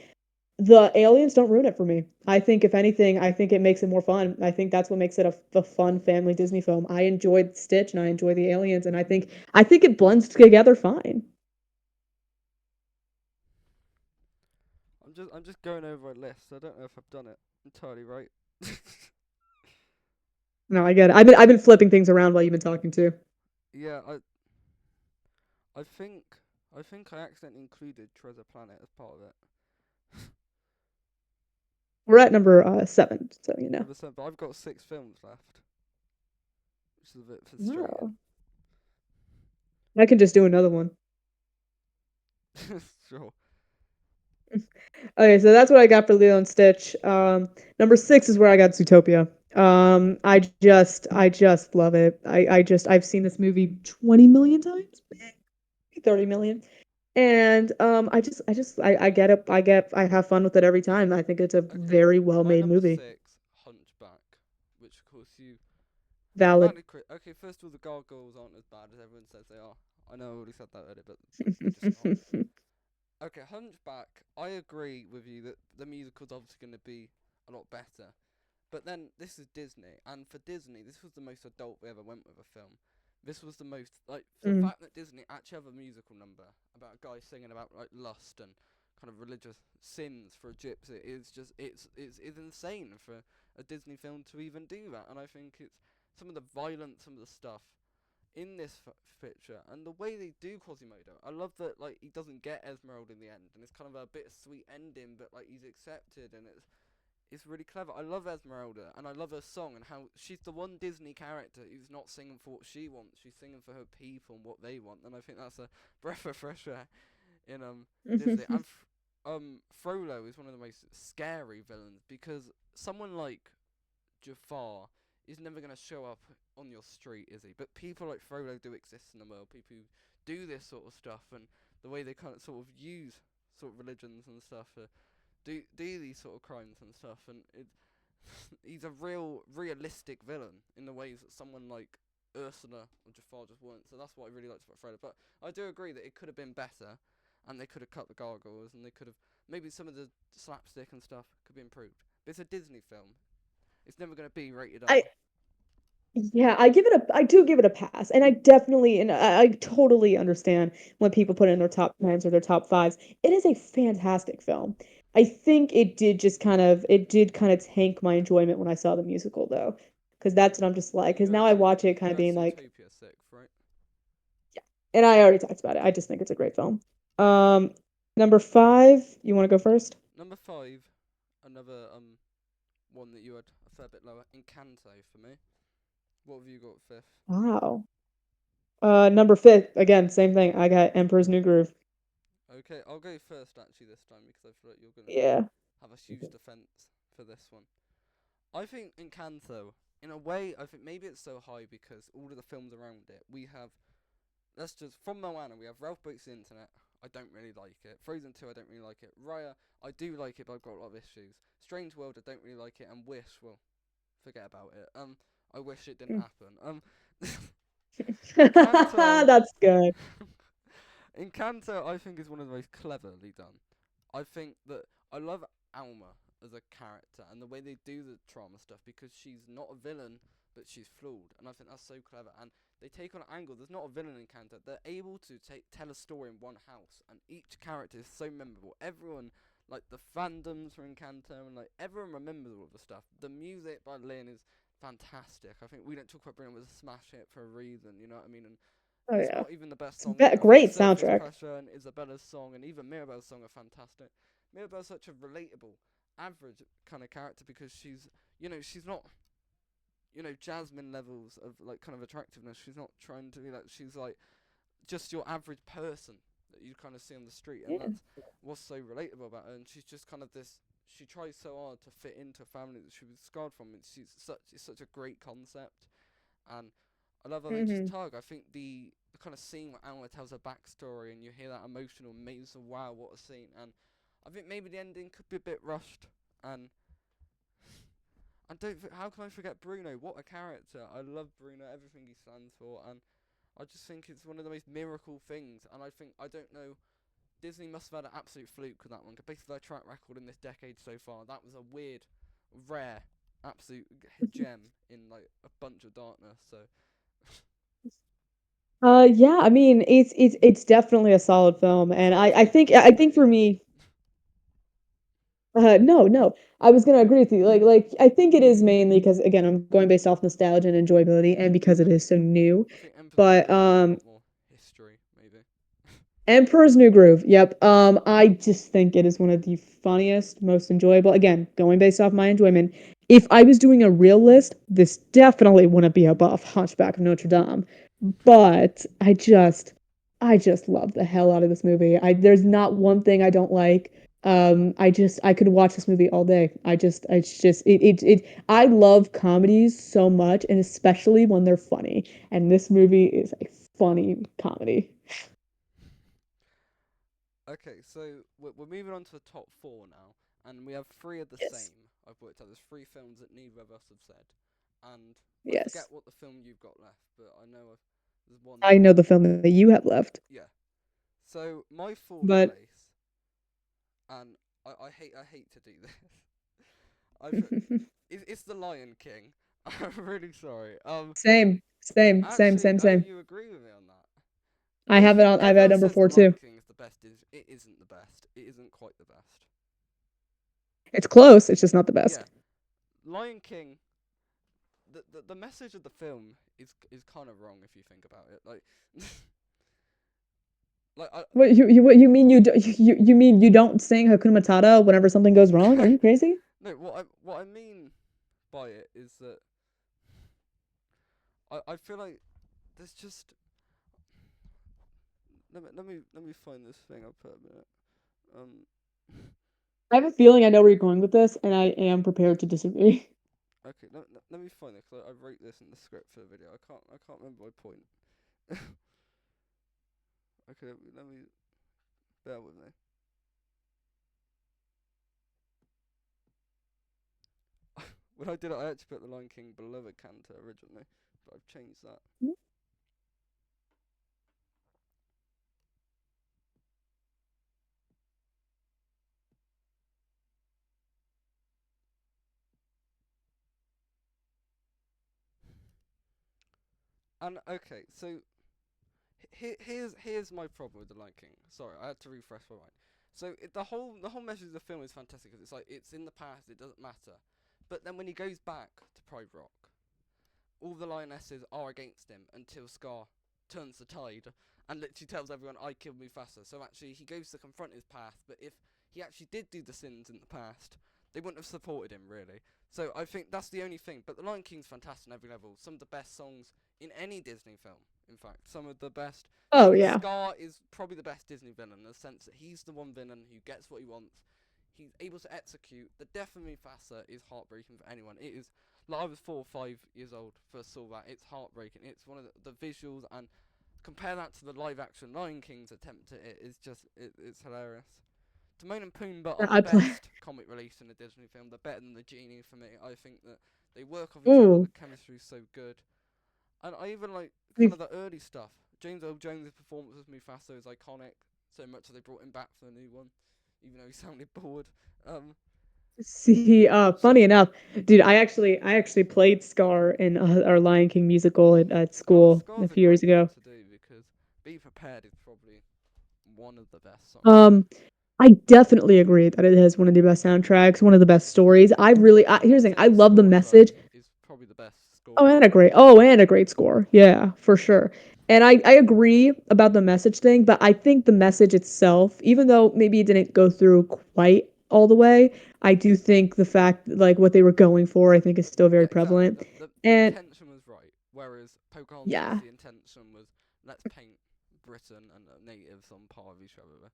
The aliens don't ruin it for me. I think if anything, I think it makes it more fun. I think that's what makes it a fun family Disney film. I enjoyed Stitch and I enjoy the aliens, and I think it blends together fine. I'm just going over a list. I don't know if I've done it entirely right. No, I get it. I've been flipping things around while you've been talking too. Yeah, I think I accidentally included Treasure Planet as part of it. We're at number seven, so you know. Number seven, but I've got 6 films left, which is a bit frustrating. Wow. I can just do another one. Sure. Okay, so that's what I got for Lilo and Stitch. Number six is where I got Zootopia. I just love it. I've seen this movie 20 million times, 30 million. And I get it. I have fun with it every time. I think it's a Okay, very well my made number movie. 6, Hunchback, which of course you Valid. automatically okay. First of all, the gargoyles aren't as bad as everyone says they are. I know I already said that earlier, but they're just not. Okay, Hunchback. I agree with you that the musical's obviously going to be a lot better. But then this is Disney, and for Disney, this was the most adult we ever went with a film. This was the most like the Mm. fact that Disney actually have a musical number about a guy singing about like lust and kind of religious sins for a gypsy is just it's insane for a Disney film to even do that. And I think it's some of the violence, some of the stuff in this picture, and the way they do Quasimodo. I love that like he doesn't get Esmeralda in the end, and it's kind of a bittersweet ending, but like he's accepted, and it's really clever. I love Esmeralda, and I love her song, and how she's the one Disney character who's not singing for what she wants. She's singing for her people and what they want, and I think that's a breath of fresh air in Disney. And Frollo is one of the most scary villains because someone like Jafar is never going to show up on your street, is he? But people like Frollo do exist in the world. People who do this sort of stuff, and the way they kind of sort of use sort of religions and stuff do these sort of crimes and stuff, and he's a realistic villain in the ways that someone like Ursula or Jafar just weren't. So that's what I really liked about Frollo. But I do agree that it could have been better, and they could have cut the gargoyles, and they could have maybe some of the slapstick and stuff could be improved. But it's a Disney film. It's never going to be rated I R. Yeah, I do give it a pass, and I totally understand when people put it in their top tens or their top fives. It is a fantastic film. I think it did kind of tank my enjoyment when I saw the musical though, because that's what I'm just like. Because now I watch it kind You of had being like, Zootopia 6th, right? yeah, and I already talked about it. I just think it's a great film. Um, Number five, you want to go first? Number 5, another one that you had a fair bit lower, Encanto for me. What have you got 5th? Wow. Number fifth, again, same thing. I got Emperor's New Groove. Okay, I'll go first actually this time because I feel like you're gonna Yeah. have a huge defense for this one. I think Encanto, in a way, I think maybe it's so high because all of the films around it. We have, let's just, from Moana, we have Ralph Breaks the Internet. I don't really like it. Frozen 2, I don't really like it. Raya, I do like it, but I've got a lot of issues. Strange World, I don't really like it. And Wish, well, forget about it. I wish it didn't happen. Encanto, That's good. Encanto, I think is one of the most cleverly done. I think that I love Alma as a character and the way they do the trauma stuff because she's not a villain, but she's flawed, and I think that's so clever. And they take on an angle. There's not a villain in Encanto. They're able to tell a story in one house, and each character is so memorable. Everyone, like the fandoms for Encanto, and like everyone remembers all of the stuff. The music by Lynn is fantastic. I think We Don't Talk About Bruno was a smash hit for a reason. You know what I mean? And Oh it's yeah, not even the best it's song there. I think great Surface soundtrack. Pressure and Isabella's song and even Mirabelle's song are fantastic. Mirabelle's such a relatable, average kind of character because she's, she's not, Jasmine levels of like kind of attractiveness. She's not trying to be like, she's like just your average person that you kind of see on the street, and Yeah. that's what's so relatable about her. And she's just kind of this. She tries so hard to fit into a family that she was scarred from. It's such a great concept, and I love how they just Hmm. tug. I think the kind of scene where Alma tells her backstory and you hear that emotional, amazing, wow, what a scene. And I think maybe the ending could be a bit rushed. And I don't. How can I forget Bruno? What a character! I love Bruno, everything he stands for, and I just think it's one of the most miracle things. And I think I don't know. Disney must have had an absolute fluke with that one. 'Cause basically, their track record in this decade so far, that was a weird, rare, absolute gem in like a bunch of darkness. So Yeah, I mean, it's definitely a solid film, and sorry for I think for interrupting. me, no, no, I was gonna agree with you. Like I think it is mainly because again, I'm going based off nostalgia and enjoyability, and because it is so new. I think Emperor's New But Groove has a lot more history, maybe. Emperor's New Groove. Yep. I just think it is one of the funniest, most enjoyable. Again, going based off my enjoyment. If I was doing a real list, this definitely wouldn't be above Hunchback of Notre Dame. But I just love the hell out of this movie. There's not one thing I don't like. I could watch this movie all day. It's just, I love comedies so much, and especially when they're funny. And this movie is a funny comedy. Okay, so we're moving on to the top four now, and we have three of the Yes. same. I've worked out there's three films that neither of us have said, and I forget Yes. what the film you've got left, but I know there's one that I know the film that you have left, yeah. So my fourth but place, and I hate to do this. I've it's The Lion King. I'm really sorry. Actually, same. you agree with me on that? I I have it think on. I've at everyone number says The four Lion too. King is the best. It isn't the best. It isn't quite the best. It's close. It's just not the Yeah, best. Lion King. The message of the film is kind of wrong if you think about it. Like, like I What you mean you mean you don't sing Hakuna Matata whenever something goes wrong? Are you crazy? no, what I mean by it is that I feel like there's just let me find this thing I put a minute. Um, I have a feeling I know where you're going with this, and I am prepared to disagree. okay, let me find it 'cause I wrote this in the script for the video. I can't remember my point. Okay, let me bear with me. When I did it, I actually put The Lion King below a Cantor originally, but I've changed that. And okay, so here's my problem with The Lion King. Sorry, I had to refresh my mind. So the whole message of the film is fantastic because it's like it's in the past, it doesn't matter. But then when he goes back to Pride Rock, all the lionesses are against him until Scar turns the tide and literally tells everyone, "I killed Mufasa." So actually, he goes to confront his past. But if he actually did do the sins in the past, they wouldn't have supported him really. So I think that's the only thing. But The Lion King's fantastic on every level. Some of the best songs in any Disney film. In fact, some of the best. Oh yeah. Scar is probably the best Disney villain in the sense that he's the one villain who gets what he wants. he's able to execute. The death of Mufasa is heartbreaking for anyone. It is like I was 4 or 5 years old first saw that. It's heartbreaking. It's one of the visuals, and compare that to the live action Lion King's attempt at it. It's hilarious. Timon and Pumbaa are the I play. best comic release in a Disney film. They're better than the genie for me. I think that they work off each other. Ooh, The chemistry is so good, and I even like kind we've of the early stuff. James Earl Jones' performance as Mufasa is iconic. So much that they brought him back for the new one, even though he sounded bored. Um, see. so Funny enough, dude, I actually played Scar in our Lion King musical at school a Scar's a few years great one ago. to do because Be Prepared is probably one of the best songs. Um, I definitely agree that it has one of the best soundtracks, one of the best stories. Here's the thing, I Tim's love the score as well message. is probably the best Oh, score. and a great score. Yeah, for sure. And I agree about the message thing, but I think the message itself, even though maybe it didn't go through quite all the way, I do think the fact like what they were going for, I think is still very Yeah, exactly. prevalent. The And intention was right, whereas Pocahontas, yeah, the intention was let's paint Britain and natives on par with each other.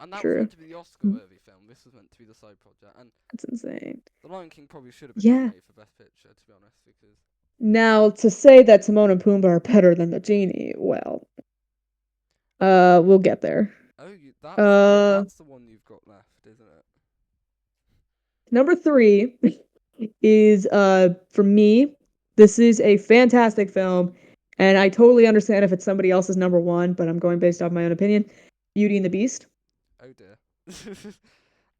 And that was true. meant to be the Oscar-worthy film. This was meant to be the side project, and That's insane. The Lion King probably should have been Yeah. nominated for Best Picture, to be honest, because Now to say that Timon and Pumbaa are better than the genie, well, we'll get there. Uh, that's the one you've got left, isn't it? Number three is for me, this is a fantastic film, and I totally understand if it's somebody else's number one, but I'm going based off my own opinion. Beauty and the Beast. Oh dear.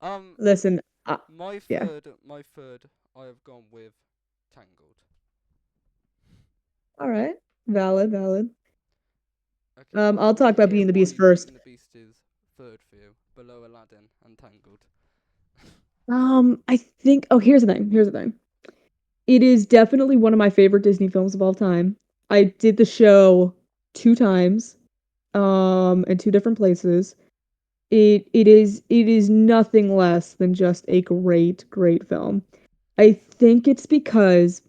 um, Listen, yeah. my third, I have gone with Tangled. All right. Valid, valid. Okay, I I'll want talk to about hear Beauty and the why Beast Beauty first. and the Beast is third for you, below Aladdin and Tangled. I think here's the thing. Here's the thing. It is definitely one of my favorite Disney films of all time. I did the show 2 times, in 2 different places. It is nothing less than just a great, great film. I think it's because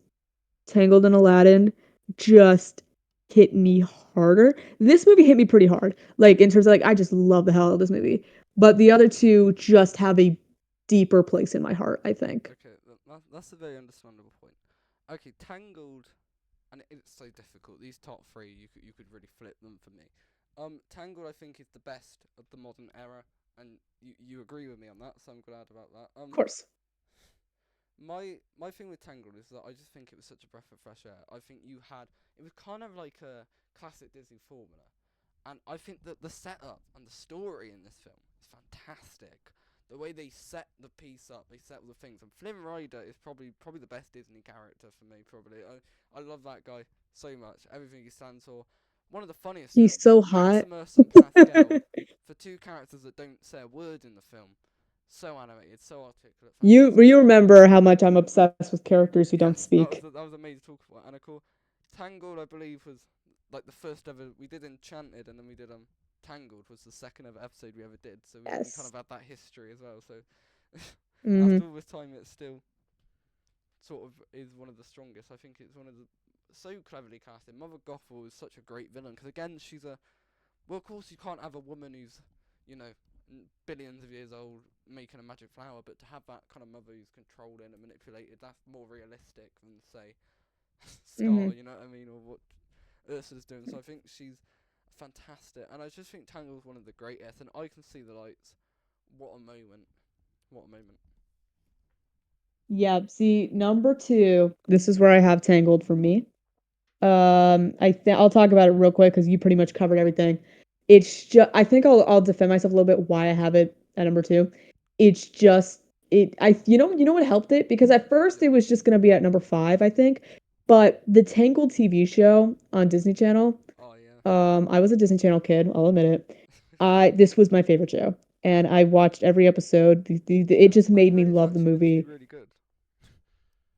Tangled and Aladdin just hit me harder. This movie hit me pretty hard. Like in terms of like I just love the hell out of this movie. But the other two just have a deeper place in my heart, I think. Okay, that's a very understandable point. Okay, Tangled, and it's so difficult. These top three, you could really flip them for me. Tangled, I think, is the best of the modern era, and you agree with me on that, so I'm glad about that. Of course. My thing with Tangled is that I just think it was such a breath of fresh air. I think it was kind of like a classic Disney formula, and I think that the setup and the story in this film is fantastic. The way they set the piece up, they set all the things. And Flynn Rider is probably the best Disney character for me. Probably, I love that guy so much. Everything he stands for. One of the funniest He's things, so hot. Maximus and Pascal, for two characters that don't say a word in the film. So animated, so articulate, You fantastic. remember how much I'm obsessed with characters who don't Yes, speak. that was amazing to talk about. And of course, Tangled, I believe, was like the first ever. We did Enchanted, and then we did Tangled was the second ever episode we ever did. So we kind Yes. of had that history as well. So Hmm. after all this time, it still sort of is one of the strongest. I think it's one of the so cleverly casted. Mother Gothel is such a great villain because again, she's a well, of course, you can't have a woman who's you know billions of years old making a magic flower, but to have that kind of mother who's controlled and manipulated, that's more realistic than say Hmm. Scar, you know what I mean, or what Ursula's doing. So I think she's fantastic, and I just think Tangle's one of the greatest. And I can see the lights. What a moment! What a moment! Yep. See, number two, this is where I have Tangled for me. I'll talk about it real quick because you pretty much covered everything. It's just I think I'll defend myself a little bit why I have it at number two. It's just it I you know what helped it because at first Yeah. it was just gonna be at number five I think, but the Tangled TV show on Disney Channel. Oh yeah. I was a Disney Channel kid. I'll admit it. I This was my favorite show, and I watched every episode. It just I've made me heard it's love the actually meant to be movie. really good.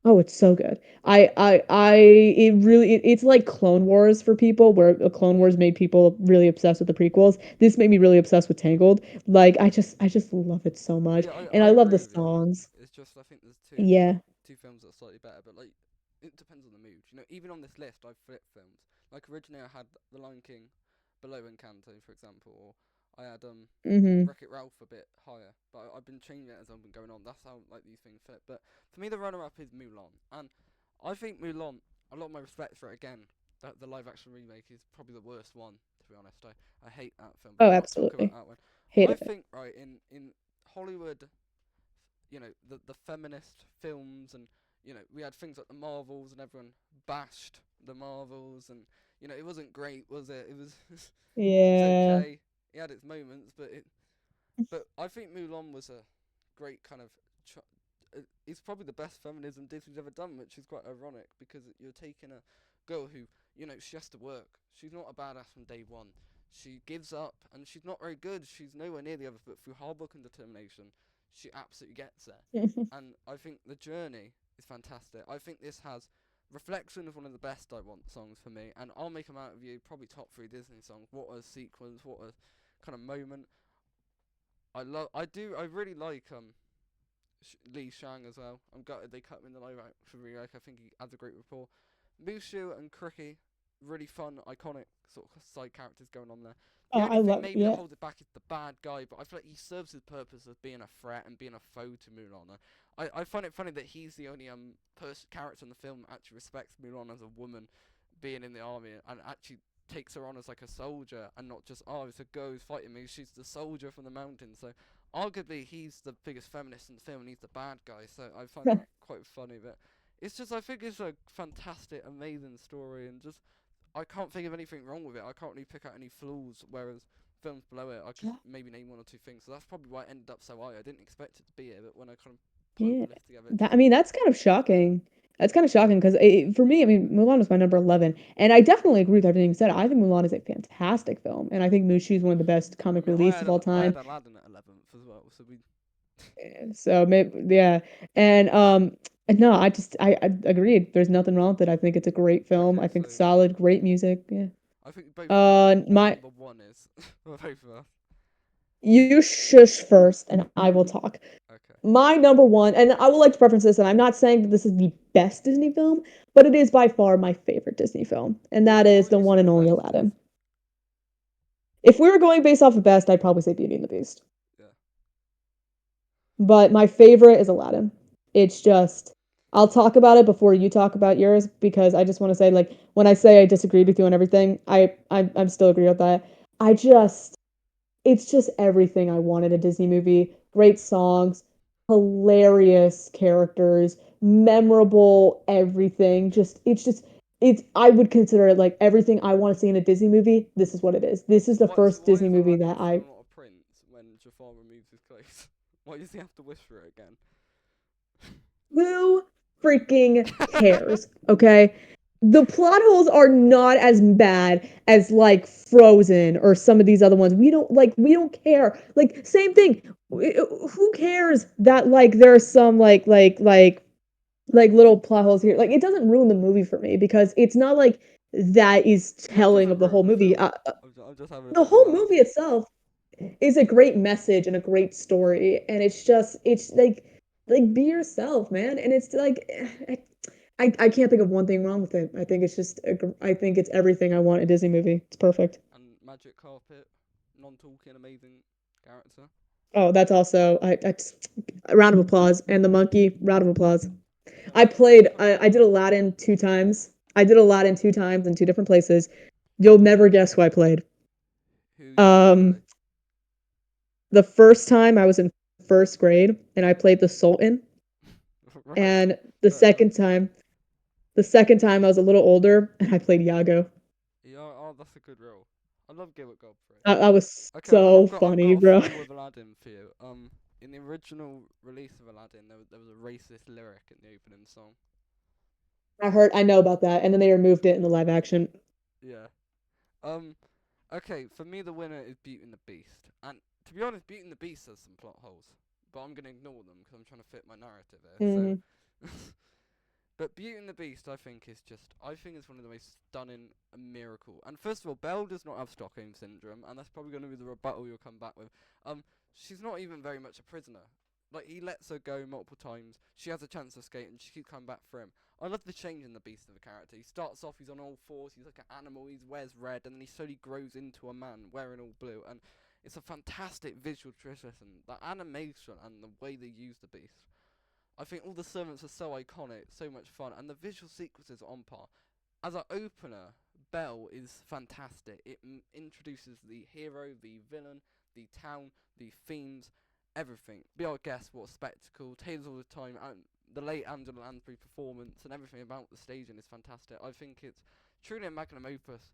Oh, it's so good. It really, it's like Clone Wars for people, where a Clone Yeah. Wars made people really obsessed with the prequels. This made me really obsessed with Tangled. Like, I just love it so much, Yeah, and I I love the agree with you. songs. It's just I think there's Yeah, two films that are slightly better, but like it depends on the mood. You know, even on this list, I've flipped films. Like originally, I had The Lion King below Encanto, for example, or I had Mhm. Wreck It Ralph a bit higher, but I've been changing it as I've been going on. That's how like these things fit. But for me, the runner-up is Mulan, and I think Mulan. A lot of my respect for it again. That the live-action remake is probably the worst one, to be honest. I hate that film, but Oh, we'll not talk about absolutely. that one. I Hated it. think right in Hollywood, the feminist films, and we had things like the Marvels, and everyone bashed the Marvels, and it wasn't great, was it? It was it was Yeah. okay. It had its moments, but I think Mulan was a great kind of. It's probably the best feminism Disney's ever done, which is quite ironic because you're taking a girl who, she has to work. She's not a badass from day one. She gives up, and she's not very good. She's nowhere near the others, but through hard work and determination, she absolutely gets there. And I think the journey is fantastic. I think this has Reflection is one of the best I Want songs for me, and I'll make them out of you probably top three Disney songs. What a sequence! What a kind of moment! I really like Lee Shang as well. I'm gutted they cut him in the live action remake. I think he adds a great rapport. Mushu and Cricky, really fun, iconic sort of side characters going on there. Oh, The I only thing love maybe that yeah. holds it back is the bad guy, but I feel like he serves his purpose of being a threat and being a foe to Mulan. I find it funny that he's the only character in the film that actually respects Mulan as a woman being in the army and actually takes her on as like a soldier and not just it's a girl who's fighting me. She's the soldier from the mountains. So arguably he's the biggest feminist in the film and he's the bad guy. So I find that quite funny. But it's just I think it's a fantastic, amazing story and just I can't think of anything wrong with it. I can't really pick out any flaws. Whereas films below it, I could maybe name one or two things. So that's probably why it ended up so high. I didn't expect it to be here, but when I kind of pulled Yeah. the list together, it That, just I mean, that's kind of shocking. That's kind of shocking because for me, I mean, Mulan was my number 11. And I definitely agree with everything you said. I think Mulan is a fantastic film. And I think Mushu is one of the best I comic mean, reliefs of all I time. had Aladdin at 11th as well. So we So maybe, yeah. And no, I agreed. There's nothing wrong with it. I think it's a great film. okay. I So think solid, great music. Yeah. I think we both know what my My number one is for both of us. You shush first and I will talk. Okay. My number one, and I would like to preference this, and I'm not saying that this is the best Disney film, but it is by far my favorite Disney film, and that What is would the you say one the and only best is? Aladdin. If we were going based off of best, I'd probably say Beauty and the Beast. Yeah. But my favorite is Aladdin. It's just, I'll talk about it before you talk about yours because I just want to say, like, when I say I disagreed with you on everything, I'm still agree with that. I just, it's just everything I wanted a Disney movie. Great songs, hilarious characters, memorable everything. It's I would consider it like everything I want to see in a Disney movie. This is what it is. This is the So first why Disney is movie Aladdin that still I not a prince when Jafar removes his clothes? Why does he have to whisper it again? who freaking cares? Okay? The plot holes are not as bad as like Frozen or some of these other ones. We don't care. Like same thing. Who cares that like there are some like little plot holes here. Like it doesn't ruin the movie for me because it's not like that is What telling of doesn't the ruin whole the movie. film? I'm just having a The bit of a whole laugh. movie itself is a great message and a great story, and it's like be yourself, man. And it's like I can't think of one thing wrong with it. I think it's just I think it's everything I want in a Disney movie. It's perfect. And magic carpet, non-talking, amazing character. Oh, that's also a round of applause. And the monkey, round of applause. Yeah, I kind of I forgot did about him. Aladdin 2 times. I did Aladdin 2 times in two different places. You'll never guess who I played. Who you Um, play? the first time I was in first grade and I played the Sultan, Right, and fair enough. the second time I was a little older and I played Iago. Yeah, that's a good role. I love Gilbert Godfrey. That was Okay, so I've funny, got a bro. flaw with Aladdin for you. In the original release of Aladdin, there was a racist lyric in the opening song. I know about that, and then they removed it in the live action. Yeah. Um. Okay, for me the winner is Beauty and the Beast, and to be honest, Beauty and the Beast has some plot holes, but I'm gonna ignore them because I'm trying to fit my narrative here. So, Hmm. but Beauty and the Beast, I think is just, I think it's one of the most stunning, a miracle. And first of all, Belle does not have Stockholm syndrome, and that's probably gonna be the rebuttal you'll come back with. She's not even very much a prisoner. Like he lets her go multiple times. She has a chance to escape, and she keeps coming back for him. I love the change in the Beast of a character. He starts off, he's on all fours, he's like an animal, he wears red, and then he slowly grows into a man wearing all blue. And It's a fantastic visual treasure, and the animation and the way they use the beast. I think all the servants are so iconic, so much fun, and the visual sequences are on par. As an opener, Belle is fantastic. It introduces the hero, the villain, the town, the themes, everything. Be our guest, what a spectacle. Tales all the time, and the late Angela Lansbury performance, and everything about the staging is fantastic. I think it's truly a magnum opus.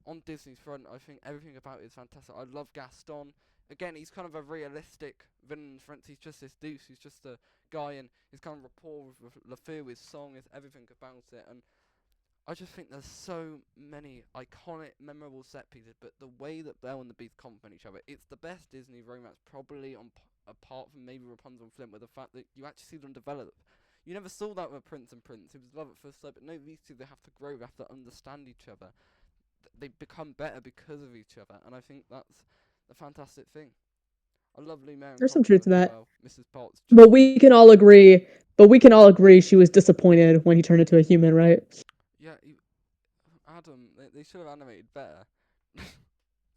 On Disney's front, I think everything about it is fantastic. I love Gaston. Again, he's kind of a realistic villain in front. He's just this deuce. He's just a guy, and his kind of rapport with LeFou, his song, is everything about it. And I just think there's so many iconic, memorable set pieces, but the way that Belle and the Beast complement each other, it's the best Disney romance probably apart from maybe Rapunzel and Flint, with the fact that you actually see them develop. You never saw that with Prince and Prince. It was love at first sight, but no, these two, they have to grow, they have to understand each other. They become better because of each other, and I think that's a fantastic thing. A lovely Marion There's some truth Cotillard to as that. well, Mrs. Potts, But just we can all agree, but we can all agree she was disappointed when he turned into a human, right? yeah. Adam, they should have animated better.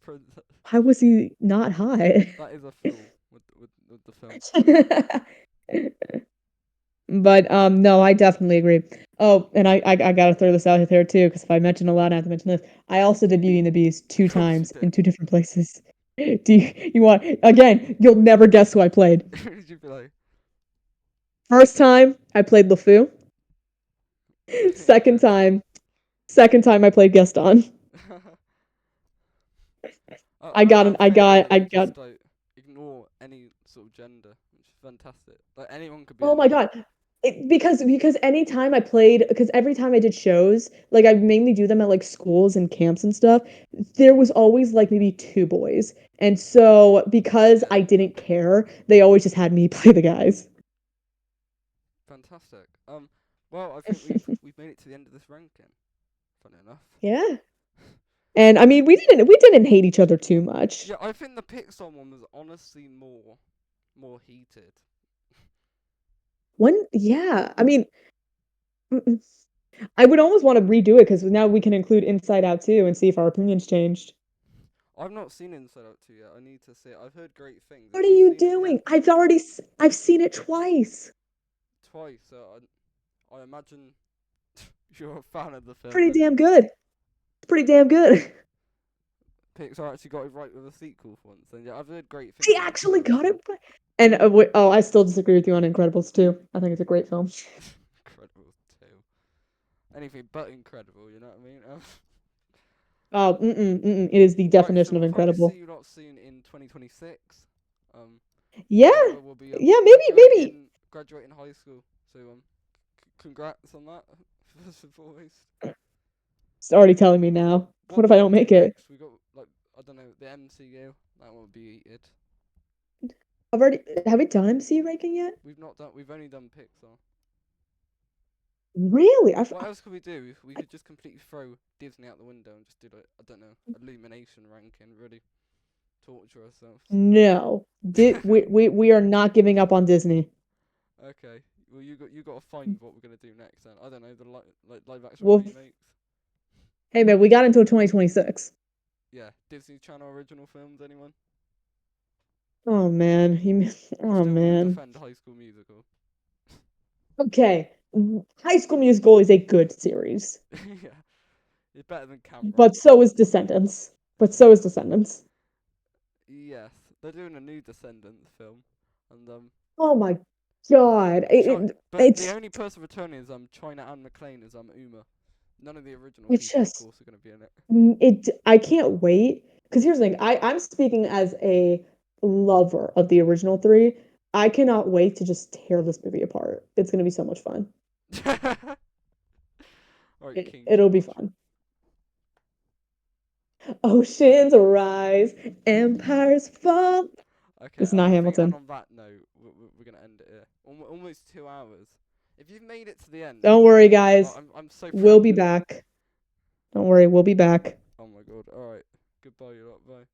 Prince, Why was he not hot? that is a flaw with the film. But no, I definitely agree. Oh, and I gotta throw this out there too, because if I mention a lot, I have to mention this. I also did Beauty and the Beast two Of course you times in did. two different places. Do you want again? You'll never guess who I played. Did you be like, First time I played LeFou. Second interesting? time, second time I played Gaston. I love how I films got that I they got. just like ignore any sort of gender, which is fantastic. Like anyone could be Oh my anyone. god. Because anytime I played, because every time I did shows, like I mainly do them at like schools and camps and stuff, there was always like maybe two boys. And so because Yeah, I didn't care, they always just had me play the guys. fantastic. Well, I think we've made it to the end of this ranking. Funny enough. Yeah. And I mean, we didn't hate each other too much. Yeah, I think the Pixar one was honestly more heated. One, yeah. I mean, mm-mm. I would almost want to redo it because now we can include Inside Out too and see if our opinions changed. I've not seen Inside Out 2 yet. I need to see it. I've heard great things. Have What are you you seen it yet? doing? I've seen it twice. Twice. So I imagine you're a fan of the film. Pretty Then damn good. It's pretty damn good. Pixar actually got it right with a sequel for once. And yeah, I've heard great They things about actually Inside Out got 2. it right. And oh, I still disagree with you on Incredibles too. I think it's a great film. Incredible 2. Anything but incredible, you know what I mean? Oh, it is the Right, so definition of we'll probably see incredible. you lot soon in 2026. Um, Yeah, whenever we'll be yeah, maybe. graduating high school. So congrats on that first and foremost. It's already telling me now. What What if we I got don't to do make it? next? We got like I don't know the MCU. That will be it. I've already have we done MC ranking yet? We've not done. We've only done Pixar. Really? What else could we do? We I could just completely throw Disney out the window and just do like I don't know Illumination ranking. Really torture ourselves. no. We are not giving up on Disney. Okay. Well, you got to find what we're gonna do next. Then I don't know the like live action Well, remakes. hey man, we got until 2026. Yeah, Disney Channel original films. Anyone? Oh man, Or oh still gonna man. defend High School Musical? Okay, High School Musical is a good series, Yeah, it's better than Camp Rock. but so is Descendants. But so is Descendants. Yes, they're doing a new Descendants film, and Oh my god, but the it's only person returning is China Anne McClain as Uma. None of the original it's people, of just course, are gonna be in it. I can't wait because here's the thing. I'm speaking as a lover of the original three. I cannot wait to just tear this movie apart. It's gonna be so much fun. All right, King It'll be George. fun. Oceans rise, empires fall. Okay, It's not I think, and Hamilton. on that note, we're gonna end it here. Almost 2 hours. If you've made it to the end, Don't worry, like, guys. I'm so We'll proud be of you. back. Don't worry, we'll be back. Oh my god. All right. Goodbye, you lot. Bye.